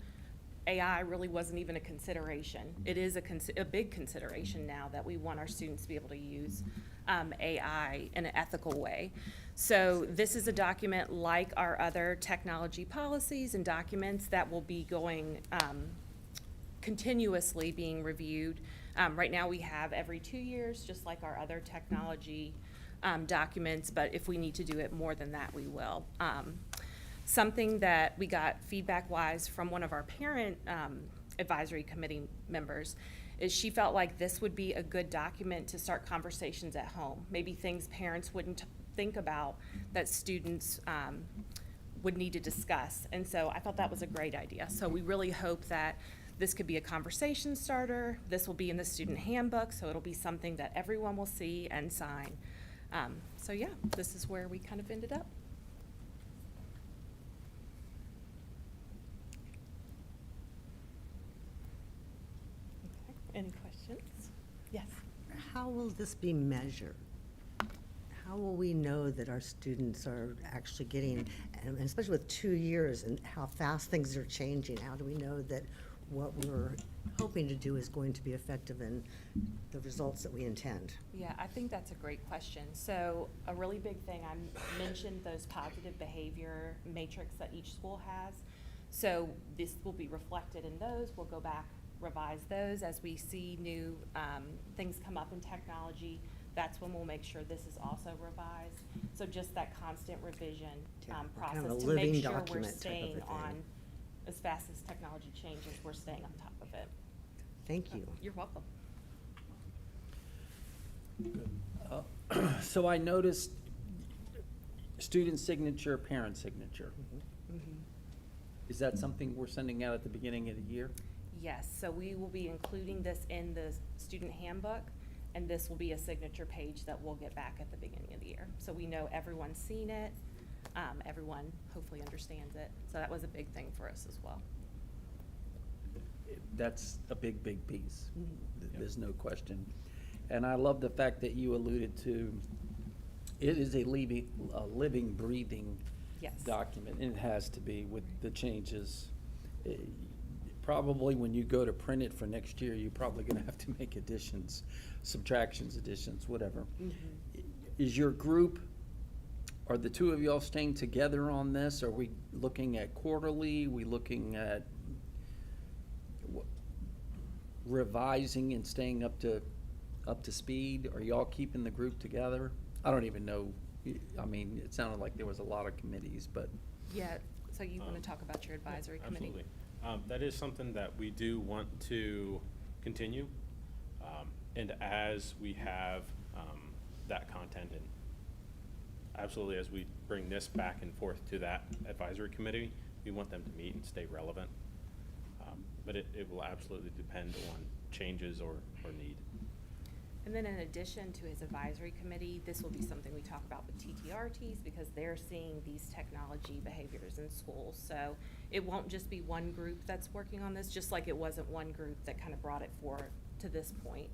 AI really wasn't even a consideration. It is a big consideration now that we want our students to be able to use AI in an ethical way. So this is a document like our other technology policies and documents that will be going continuously being reviewed. Right now we have every 2 years, just like our other technology documents, but if we need to do it more than that, we will. Something that we got feedback-wise from one of our parent advisory committee members is she felt like this would be a good document to start conversations at home. Maybe things parents wouldn't think about that students would need to discuss. And so I thought that was a great idea. So we really hope that this could be a conversation starter. This will be in the student handbook, so it'll be something that everyone will see and sign. So yeah, this is where we kind of ended up. Any questions? Yes. How will this be measured? How will we know that our students are actually getting, and especially with 2 years and how fast things are changing, how do we know that what we're hoping to do is going to be effective in the results that we intend? Yeah, I think that's a great question. So a really big thing, I mentioned those positive behavior matrix that each school has. So this will be reflected in those. We'll go back, revise those as we see new things come up in technology. That's when we'll make sure this is also revised. So just that constant revision process kind of a to living make sure we're document type of a staying thing. on, as fast as technology changes, we're staying on top of it. Thank you. You're welcome. So I noticed student signature, parent signature. Is that something we're sending out at the beginning of the year? Yes, so we will be including this in the student handbook, and this will be a signature page that we'll get back at the beginning of the year. So we know everyone's seen it, everyone hopefully understands it. So that was a big thing for us as well. That's a big, big piece. There's no question. And I love the fact that you alluded to, it is a living, breathing Yes. document. It has to be with the changes. Probably when you go to print it for next year, you're probably gonna have to make additions, subtractions, additions, whatever. Is your group, are the two of y'all staying together on this? Are we looking at quarterly? We looking at revising and staying up to speed? Are y'all keeping the group together? I don't even know. I mean, it sounded like there was a lot of committees, but. Yeah, so you want to talk about your advisory committee? Absolutely. That is something that we do want to continue. And as we have that content, and absolutely as we bring this back and forth to that advisory committee, we want them to meet and stay relevant. But it will absolutely depend on changes or need. And then in addition to his advisory committee, this will be something we talk about with TTRTs because they're seeing these technology behaviors in schools. So it won't just be one group that's working on this, just like it wasn't one group that kind of brought it forward to this point.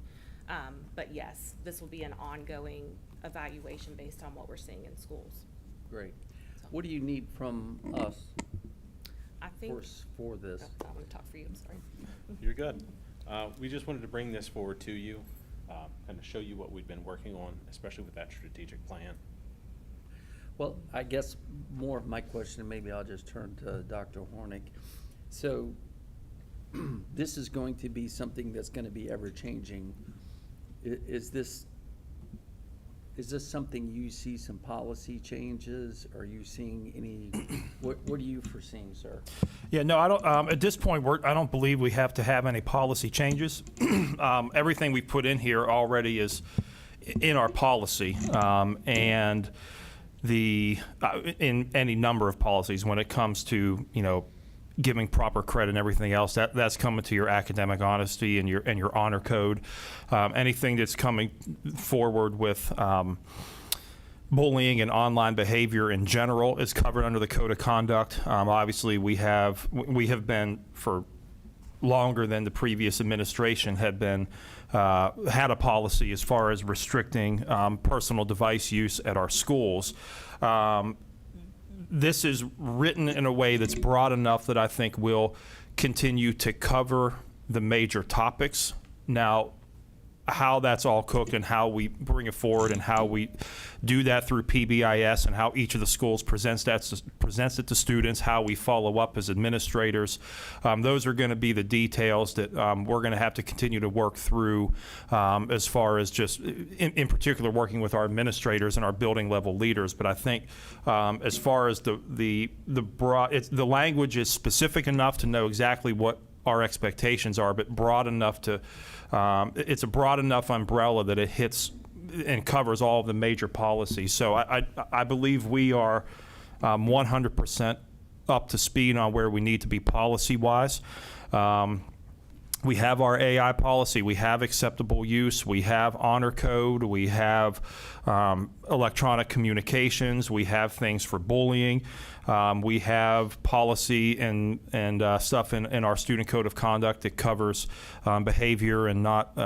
But yes, this will be an ongoing evaluation based on what we're seeing in schools. Great. What do you need from us I think. for this? Oh, I want to talk for you, I'm sorry. You're good. We just wanted to bring this forward to you, kind of show you what we've been working on, especially with that strategic plan. Well, I guess more of my question, maybe I'll just turn to Dr. Hornick. So this is going to be something that's going to be ever-changing. Is this something you see some policy changes? Are you seeing any, what are you foreseeing, sir? Yeah, no, I don't, at this point, I don't believe we have to have any policy changes. Everything we put in here already is in our policy, and in any number of policies when it comes to, giving proper credit and everything else, that's coming to your academic honesty and your honor code. Anything that's coming forward with bullying and online behavior in general is covered under the code of conduct. Obviously, we have been for longer than the previous administration had a policy as far as restricting personal device use at our schools. This is written in a way that's broad enough that I think will continue to cover the major topics. Now, how that's all cooked and how we bring it forward and how we do that through PBIS and how each of the schools presents it to students, how we follow up as administrators, those are going to be the details that we're going to have to continue to work through as far as just, in particular, working with our administrators and our building level leaders. But I think as far as the language is specific enough to know exactly what our expectations are, but broad enough to it's a broad enough umbrella that it hits and covers all of the major policies. So I believe we are 100% up to speed on where we need to be policy-wise. We have our AI policy, we have acceptable use, we have honor code, we have electronic communications, we have things for bullying, we have policy and stuff in our student code of conduct that covers behavior and not,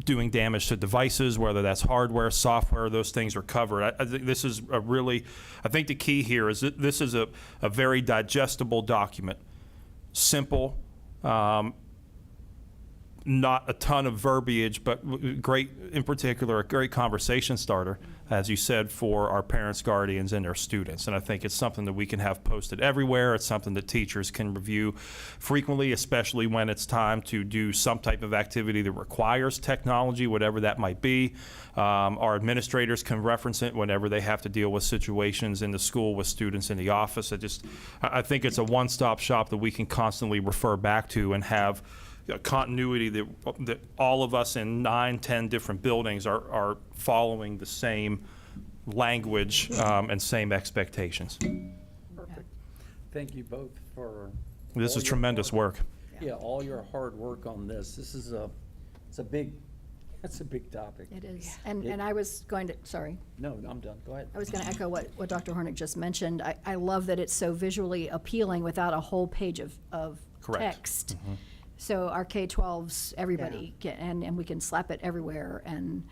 doing damage to devices, whether that's hardware, software, those things are covered. I think this is I think the key here is that this is a very digestible document, simple, not a ton of verbiage, but great, in particular, a great conversation starter, as you said, for our parents, guardians, and their students. And I think it's something that we can have posted everywhere. It's something that teachers can review frequently, especially when it's time to do some type of activity that requires technology, whatever that might be. Our administrators can reference it whenever they have to deal with situations in the school with students in the office. I think it's a one-stop shop that we can constantly refer back to and have continuity that all of us in 9-10 different buildings are following the same language and same expectations. Perfect. Thank you both for this is tremendous work. Yeah, all your hard work on this. This is it's a big topic. It is. And I was going to, sorry. No, I'm done. Go ahead. I was going to echo what Dr. Hornick just mentioned. I love that it's so visually appealing without a whole page of Correct. text. Mm-hmm. So our K-12s, everybody, and we can slap it everywhere, and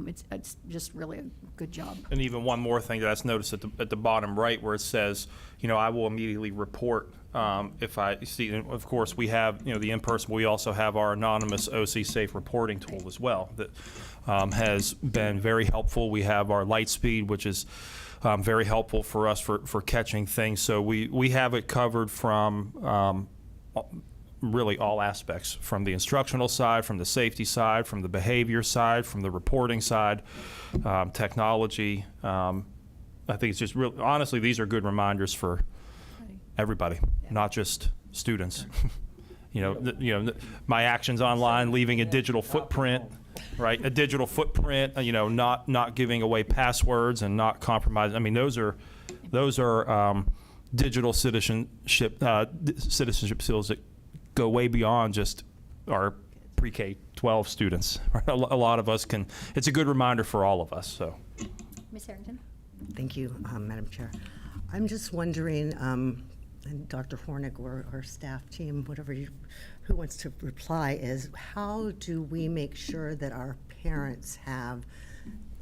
it's just really a good job. And even one more thing that I noticed at the bottom right where it says, I will immediately report if I see, and of course we have, the in-person, but we also have our anonymous OC Safe reporting tool as well that has been very helpful. We have our Lightspeed, which is very helpful for us for catching things. So we have it covered from really all aspects, from the instructional side, from the safety side, from the behavior side, from the reporting side, technology. I think it's just really, honestly, these are good reminders for everybody, not just students. My actions online, leaving a digital footprint, right? A digital footprint, not giving away passwords and not compromising. I mean, those are digital citizenship skills that go way beyond just our pre-K-12 students. A lot of us can, it's a good reminder for all of us, so. Ms. Harrington? Thank you, Madam Chair. I'm just wondering, and Dr. Hornick or staff team, who wants to reply, is how do we make sure that our parents have,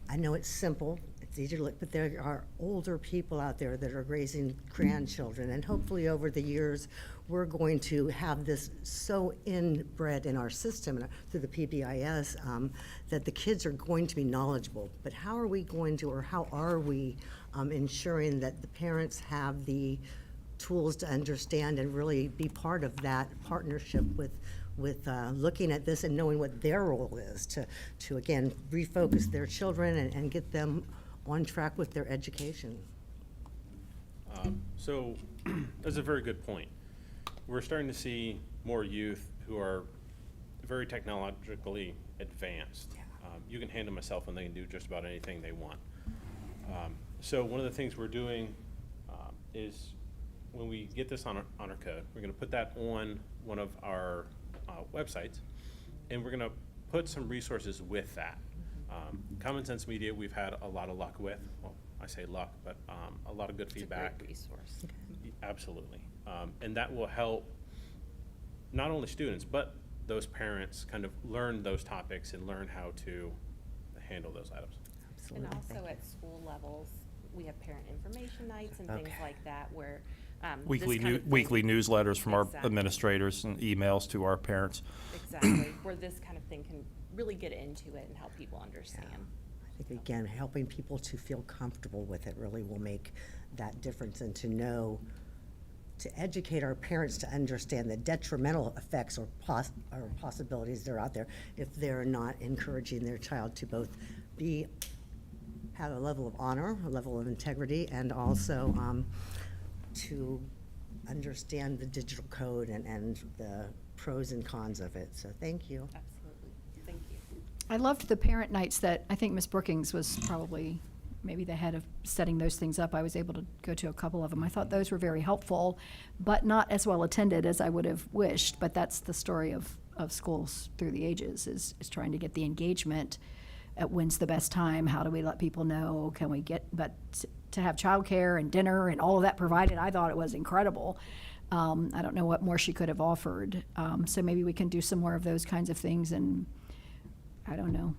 I know it's simple, it's easy to look, but there are older people out there that are raising grandchildren, and hopefully over the years, we're going to have this so inbred in our system through the PBIS that the kids are going to be knowledgeable. But how are we going to, or how are we ensuring that the parents have the tools to understand and really be part of that partnership with looking at this and knowing what their role is to again, refocus their children and get them on track with their education? So that's a very good point. We're starting to see more youth who are very technologically advanced. You can hand them a cell phone, they can do just about anything they want. So one of the things we're doing is when we get this on our code, we're going to put that on one of our websites, and we're going to put some resources with that. Common Sense Media, we've had a lot of luck with. Well, I say luck, but a lot of good feedback. It's a great resource. Absolutely. And that will help not only students, but those parents kind of learn those topics and learn how to handle those items. And also at school levels, we have parent information nights and things like that where Weekly weekly newsletters from our administrators and emails to our parents. Exactly, where this kind of thing can really get into it and help people understand. I think, again, helping people to feel comfortable with it really will make that difference, and to know, to educate our parents to understand the detrimental effects or possibilities that are out there if they're not encouraging their child to both have a level of honor, a level of integrity, and also to understand the digital code and the pros and cons of it. So thank you. Absolutely, thank you. I loved the parent nights that I think Ms. Brookings was probably maybe the head of setting those things up. I was able to go to a couple of them. I thought those were very helpful, but not as well attended as I would have wished. But that's the story of schools through the ages, is trying to get the engagement at when's the best time, how do we let people know, can we get, but to have childcare and dinner and all of that provided, I thought it was incredible. I don't know what more she could have offered. So maybe we can do some more of those kinds of things, and I don't know,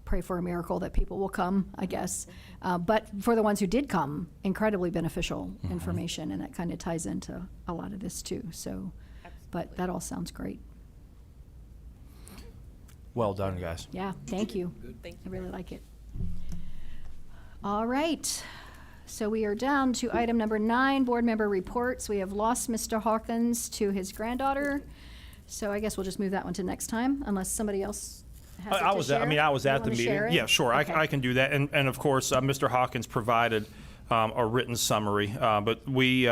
pray for a miracle that people will come, I guess. But for the ones who did come, incredibly beneficial information, and that kind of ties into a lot of this too. So, but that all sounds great. Well done, guys. Yeah, thank you. Thank I really like it. All right. So we are down to item number 9, board member reports. We have lost Mr. Hawkins to his granddaughter. So I guess we'll just move that one to next time, unless somebody else has I was at the meeting. Yeah, sure, Okay. I can do that. And of course, Mr. Hawkins provided a written summary, but we,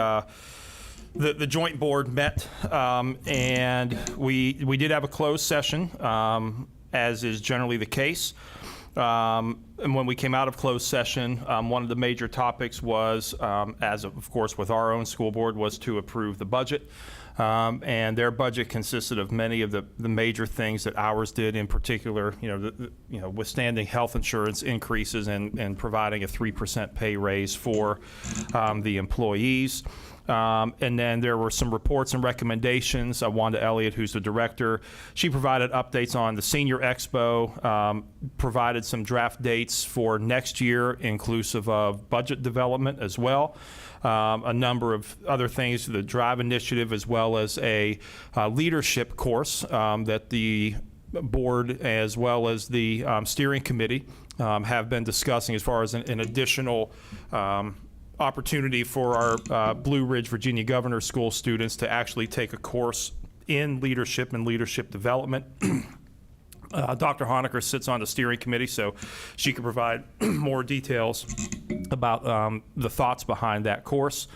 the joint board met, and we did have a closed session, as is generally the case. And when we came out of closed session, one of the major topics was, as of course with our own school board, was to approve the budget. And their budget consisted of many of the major things that ours did, in particular, withstanding health insurance increases and providing a 3% pay raise for the employees. And then there were some reports and recommendations. Wanda Elliott, who's the director, she provided updates on the Senior Expo, provided some draft dates for next year, inclusive of budget development as well. A number of other things, the DRIVE initiative, as well as a leadership course that the board as well as the steering committee have been discussing as far as an additional opportunity for our Blue Ridge, Virginia Governor School students to actually take a course in leadership and leadership development. Dr. Honecker sits on the steering committee, so she can provide more details about the thoughts behind that course.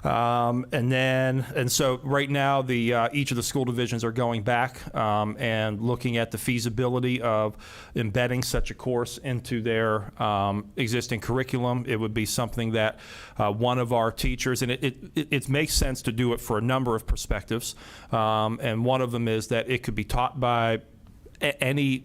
And so right now, each of the school divisions are going back and looking at the feasibility of embedding such a course into their existing curriculum. It would be something that one of our teachers, and it makes sense to do it for a number of perspectives, and one of them is that it could be taught by any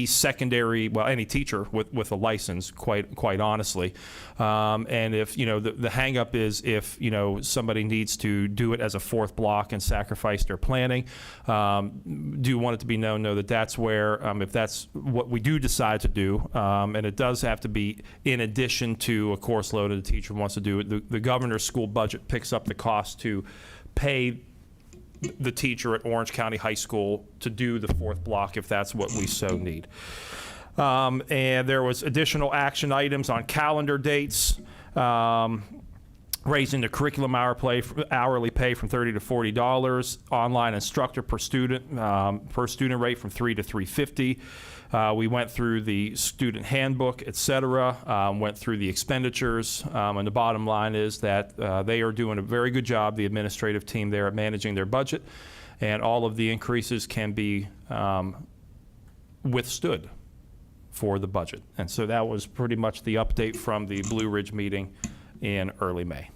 secondary, any teacher with a license, quite honestly. And if, the hang up is if, somebody needs to do it as a fourth block and sacrifice their planning, do want it to be known, that that's where, if that's what we do decide to do, and it does have to be in addition to a course load that the teacher wants to do it, the governor's school budget picks up the cost to pay the teacher at Orange County High School to do the fourth block if that's what we so need. And there was additional action items on calendar dates, raising the curriculum hourly pay from $30 to $40, online instructor per student rate from $3 to $350. We went through the student handbook, et cetera, went through the expenditures, and the bottom line is that they are doing a very good job, the administrative team there, at managing their budget, and all of the increases can be withstood for the budget. And so that was pretty much the update from the Blue Ridge meeting in early May.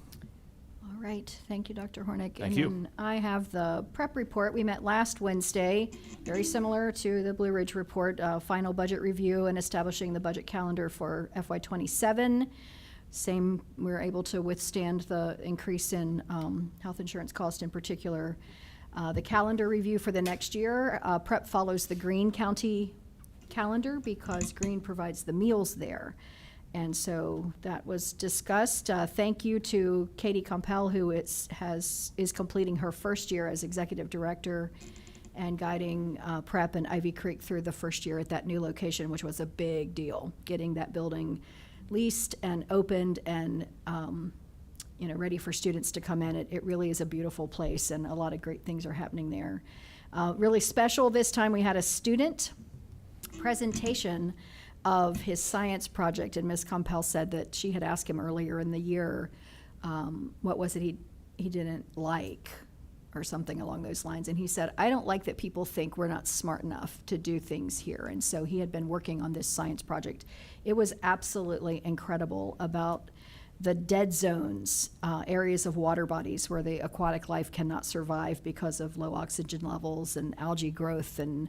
All right, thank you, Dr. Hornick. Thank you. And then I have the prep report. We met last Wednesday, very similar to the Blue Ridge report, final budget review and establishing the budget calendar for FY27. Same, we were able to withstand the increase in health insurance cost in particular. The calendar review for the next year, prep follows the Greene County calendar because Greene provides the meals there. And so that was discussed. Thank you to Katie Compel, who is completing her first year as executive director and guiding prep and Ivy Creek through the first year at that new location, which was a big deal, getting that building leased and opened and ready for students to come in. It really is a beautiful place, and a lot of great things are happening there. Really special this time, we had a student presentation of his science project, and Ms. Compel said that she had asked him earlier in the year, what was it he didn't like, or something along those lines. And he said, I don't like that people think we're not smart enough to do things here. And so he had been working on this science project. It was absolutely incredible about the dead zones, areas of water bodies where the aquatic life cannot survive because of low oxygen levels and algae growth. And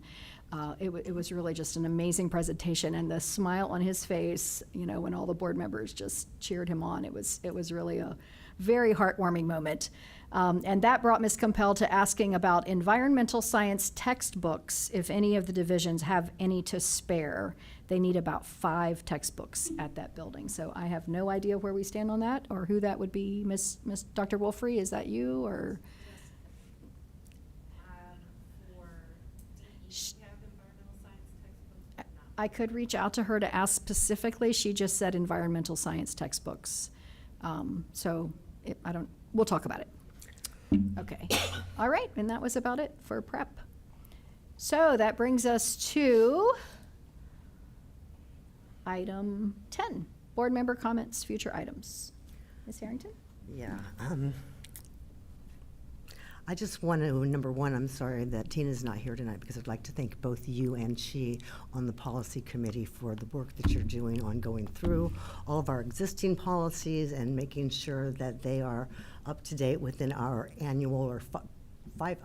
it was really just an amazing presentation, and the smile on his face, when all the board members just cheered him on, it was really a very heartwarming moment. And that brought Ms. Compel to asking about environmental science textbooks, if any of the divisions have any to spare. They need about 5 textbooks at that building. So I have no idea where we stand on that or who that would be. Miss Dr. Wolfrey, is that you or? I could reach out to her to ask specifically. She just said environmental science textbooks. We'll talk about it. Okay. All right, and that was about it for prep. So that brings us to item 10, board member comments, future items. Ms. Harrington? Yeah. I just want to, number one, I'm sorry that Tina's not here tonight because I'd like to thank both you and she on the policy committee for the work that you're doing on going through all of our existing policies and making sure that they are up to date within our annual or five-year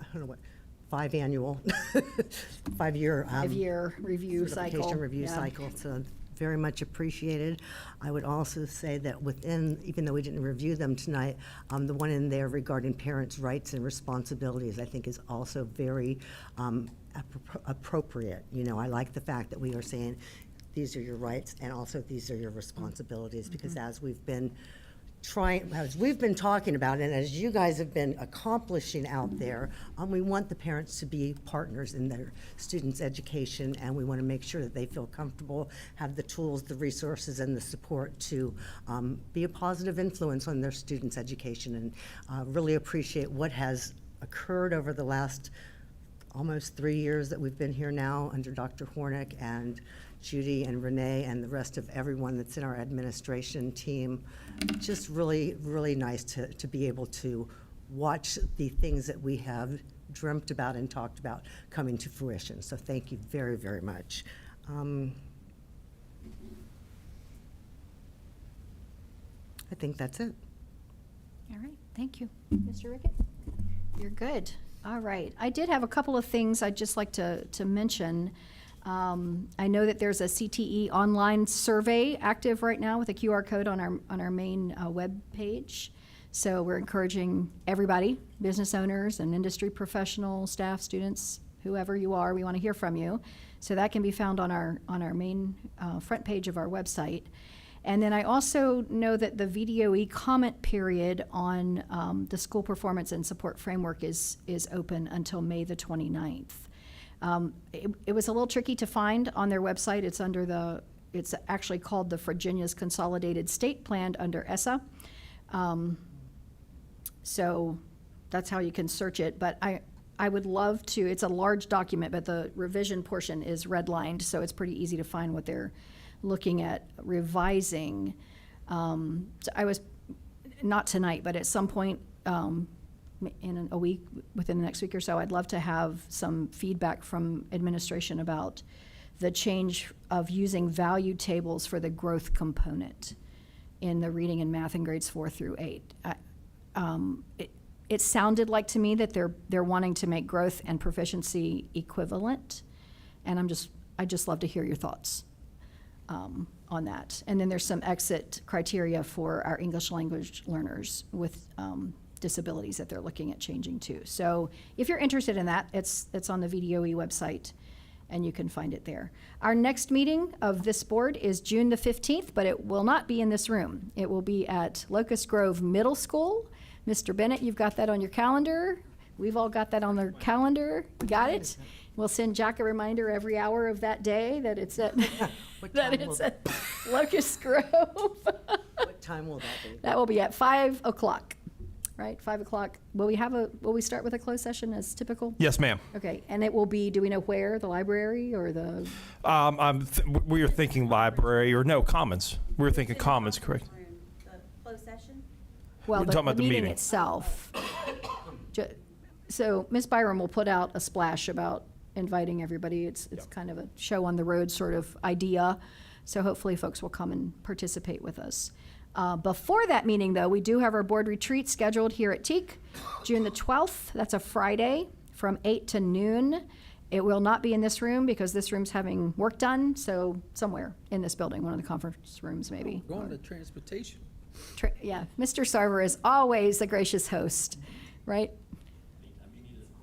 review cycle. Review cycle. So very much appreciated. I would also say that within, even though we didn't review them tonight, the one in there regarding parents' rights and responsibilities, I think is also very appropriate. I like the fact that we are saying these are your rights and also these are your responsibilities, because as we've been talking about, and as you guys have been accomplishing out there, we want the parents to be partners in their students' education, and we want to make sure that they feel comfortable, have the tools, the resources, and the support to be a positive influence on their students' education. And really appreciate what has occurred over the last almost 3 years that we've been here now under Dr. Hornick, and Judy and Renee and the rest of everyone that's in our administration team. Just really, really nice to be able to watch the things that we have dreamt about and talked about coming to fruition. So thank you very, very much. I think that's it. All right, thank you. Mr. Rickett? You're good. All right. I did have a couple of things I'd just like to mention. I know that there's a CTE online survey active right now with a QR code on our main web page. So we're encouraging everybody, business owners and industry professionals, staff, students, whoever you are, we want to hear from you. So that can be found on our main front page of our website. And then I also know that the VDOE comment period on the school performance and support framework is open until May the 29th. It was a little tricky to find on their website. It's actually called the Virginia's Consolidated State Plan under ESSA. So that's how you can search it. But I would love to, it's a large document, but the revision portion is redlined, so it's pretty easy to find what they're looking at revising. So I was, not tonight, but at some point in a week, within the next week or so, I'd love to have some feedback from administration about the change of using value tables for the growth component in the reading and math in grades 4 through 8. It sounded like to me that they're wanting to make growth and proficiency equivalent, and I'd just love to hear your thoughts on that. And then there's some exit criteria for our English language learners with disabilities that they're looking at changing too. So if you're interested in that, it's on the VDOE website, and you can find it there. Our next meeting of this board is June the 15th, but it will not be in this room. It will be at Locust Grove Middle School. Mr. Bennett, you've got that on your calendar. We've all got that on our calendar. Got it? We'll send Jack a reminder every hour of that day that it's at, at Locust Grove. What time will that be? That will be at 5 o'clock, right? 5 o'clock. Will we start with a closed session as typical? Yes, ma'am. Okay, and it will be, do we know where, the library or the? We were thinking library or no, commons. We were thinking commons, correct? The closed session? Well, We're talking about the meeting meeting. itself. So Ms. Byram will put out a splash about inviting everybody. It's kind of a show on the road sort of idea. So hopefully folks will come and participate with us. Before that meeting, though, we do have our board retreat scheduled here at Teak, June the 12th. That's a Friday from 8 to noon. It will not be in this room because this room's having work done, so somewhere in this building, one of the conference rooms maybe. Going to transportation. Yeah, Mr. Sarver is always a gracious host, right?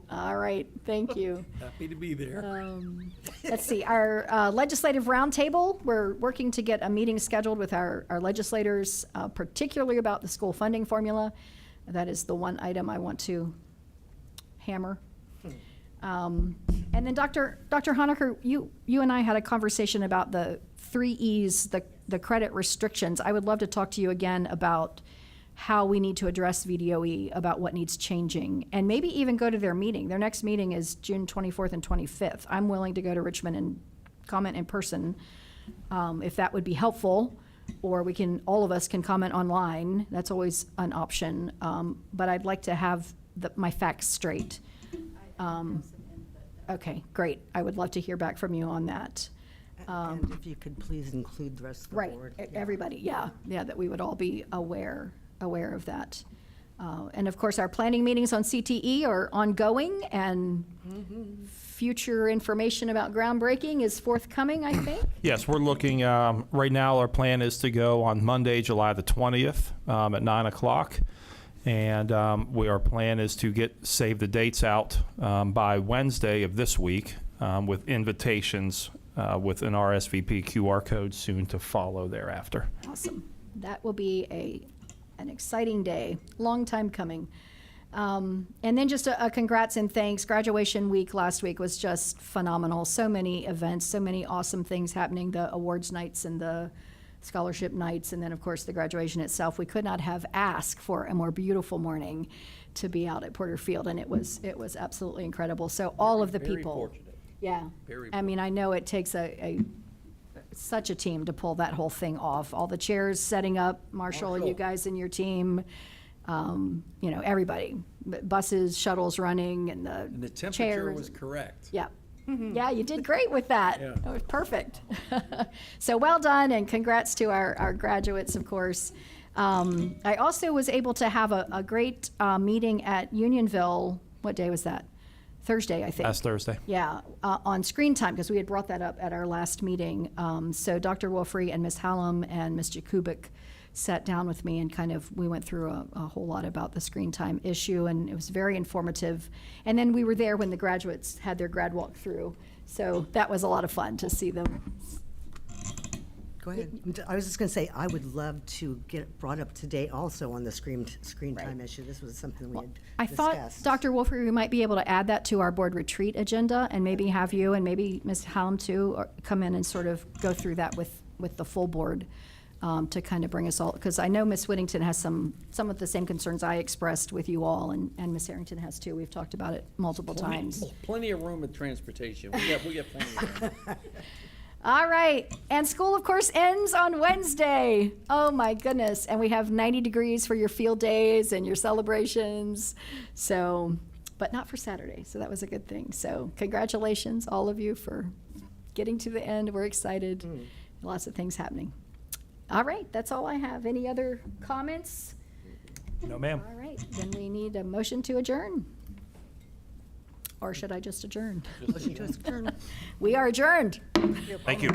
All right, thank you. Happy to be there. Let's see, our legislative roundtable, we're working to get a meeting scheduled with our legislators, particularly about the school funding formula. That is the one item I want to hammer. And then Dr. Honaker, you and I had a conversation about the 3 E's, the credit restrictions. I would love to talk to you again about how we need to address VDOE, about what needs changing, and maybe even go to their meeting. Their next meeting is June 24th and 25th. I'm willing to go to Richmond and comment in person if that would be helpful, or all of us can comment online. That's always an option, but I'd like to have my facts straight. Okay, great. I would love to hear back from you on that. And if you could please include the rest of the board. Right, everybody, yeah, that we would all be aware of that. And of course, our planning meetings on CTE are ongoing, and future information about groundbreaking is forthcoming, I think. Yes, we're looking, right now our plan is to go on Monday, July the 20th at 9 o'clock. And our plan is to save the dates out by Wednesday of this week with invitations with an RSVP QR code soon to follow thereafter. Awesome. That will be an exciting day, long time coming. And then just a congrats and thanks. Graduation week last week was just phenomenal. So many events, so many awesome things happening, the awards nights and the scholarship nights, and then of course the graduation itself. We could not have asked for a more beautiful morning to be out at Porter Field, and it was absolutely incredible. So all of the Very people, fortunate. yeah. Very I mean, I know it takes a such a team to pull that whole thing off. All the chairs setting up, Marshall, you guys and your team, you know, everybody. Buses, shuttles running, and the temperature chairs. was correct. Yeah. Yeah, you did great with that. Yeah. That was perfect. So well done, and congrats to our graduates, of course. I also was able to have a great meeting at Unionville. What day was that? Thursday, I think. Last Thursday. Yeah, on screen time, because we had brought that up at our last meeting. So Dr. Wolfrey and Ms. Hallam and Ms. Jakubik sat down with me and we went through a whole lot about the screen time issue, and it was very informative. And then we were there when the graduates had their grad walk through. So that was a lot of fun to see them. Go ahead. I was just going to say, I would love to get brought up to date also on the screen time issue. This was something we had I thought, discussed. Dr. Wolfrey, we might be able to add that to our board retreat agenda, and maybe have you and maybe Ms. Hallam too, or come in and sort of go through that with the full board, to kind of bring us all, because I know Ms. Whittington has some of the same concerns I expressed with you all, and Ms. Harrington has too. We've talked about it multiple times. Plenty of room with transportation. We got plenty of room. All right, and school, of course, ends on Wednesday. Oh, my goodness, and we have 90 degrees for your field days and your celebrations, so, but not for Saturday, so that was a good thing. So congratulations, all of you, for getting to the end. We're excited. Lots of things happening. All right, that's all I have. Any other comments? No, ma'am. All right, then we need a motion to adjourn. Or should I just adjourn? Motion to adjourn. We are adjourned. Thank you.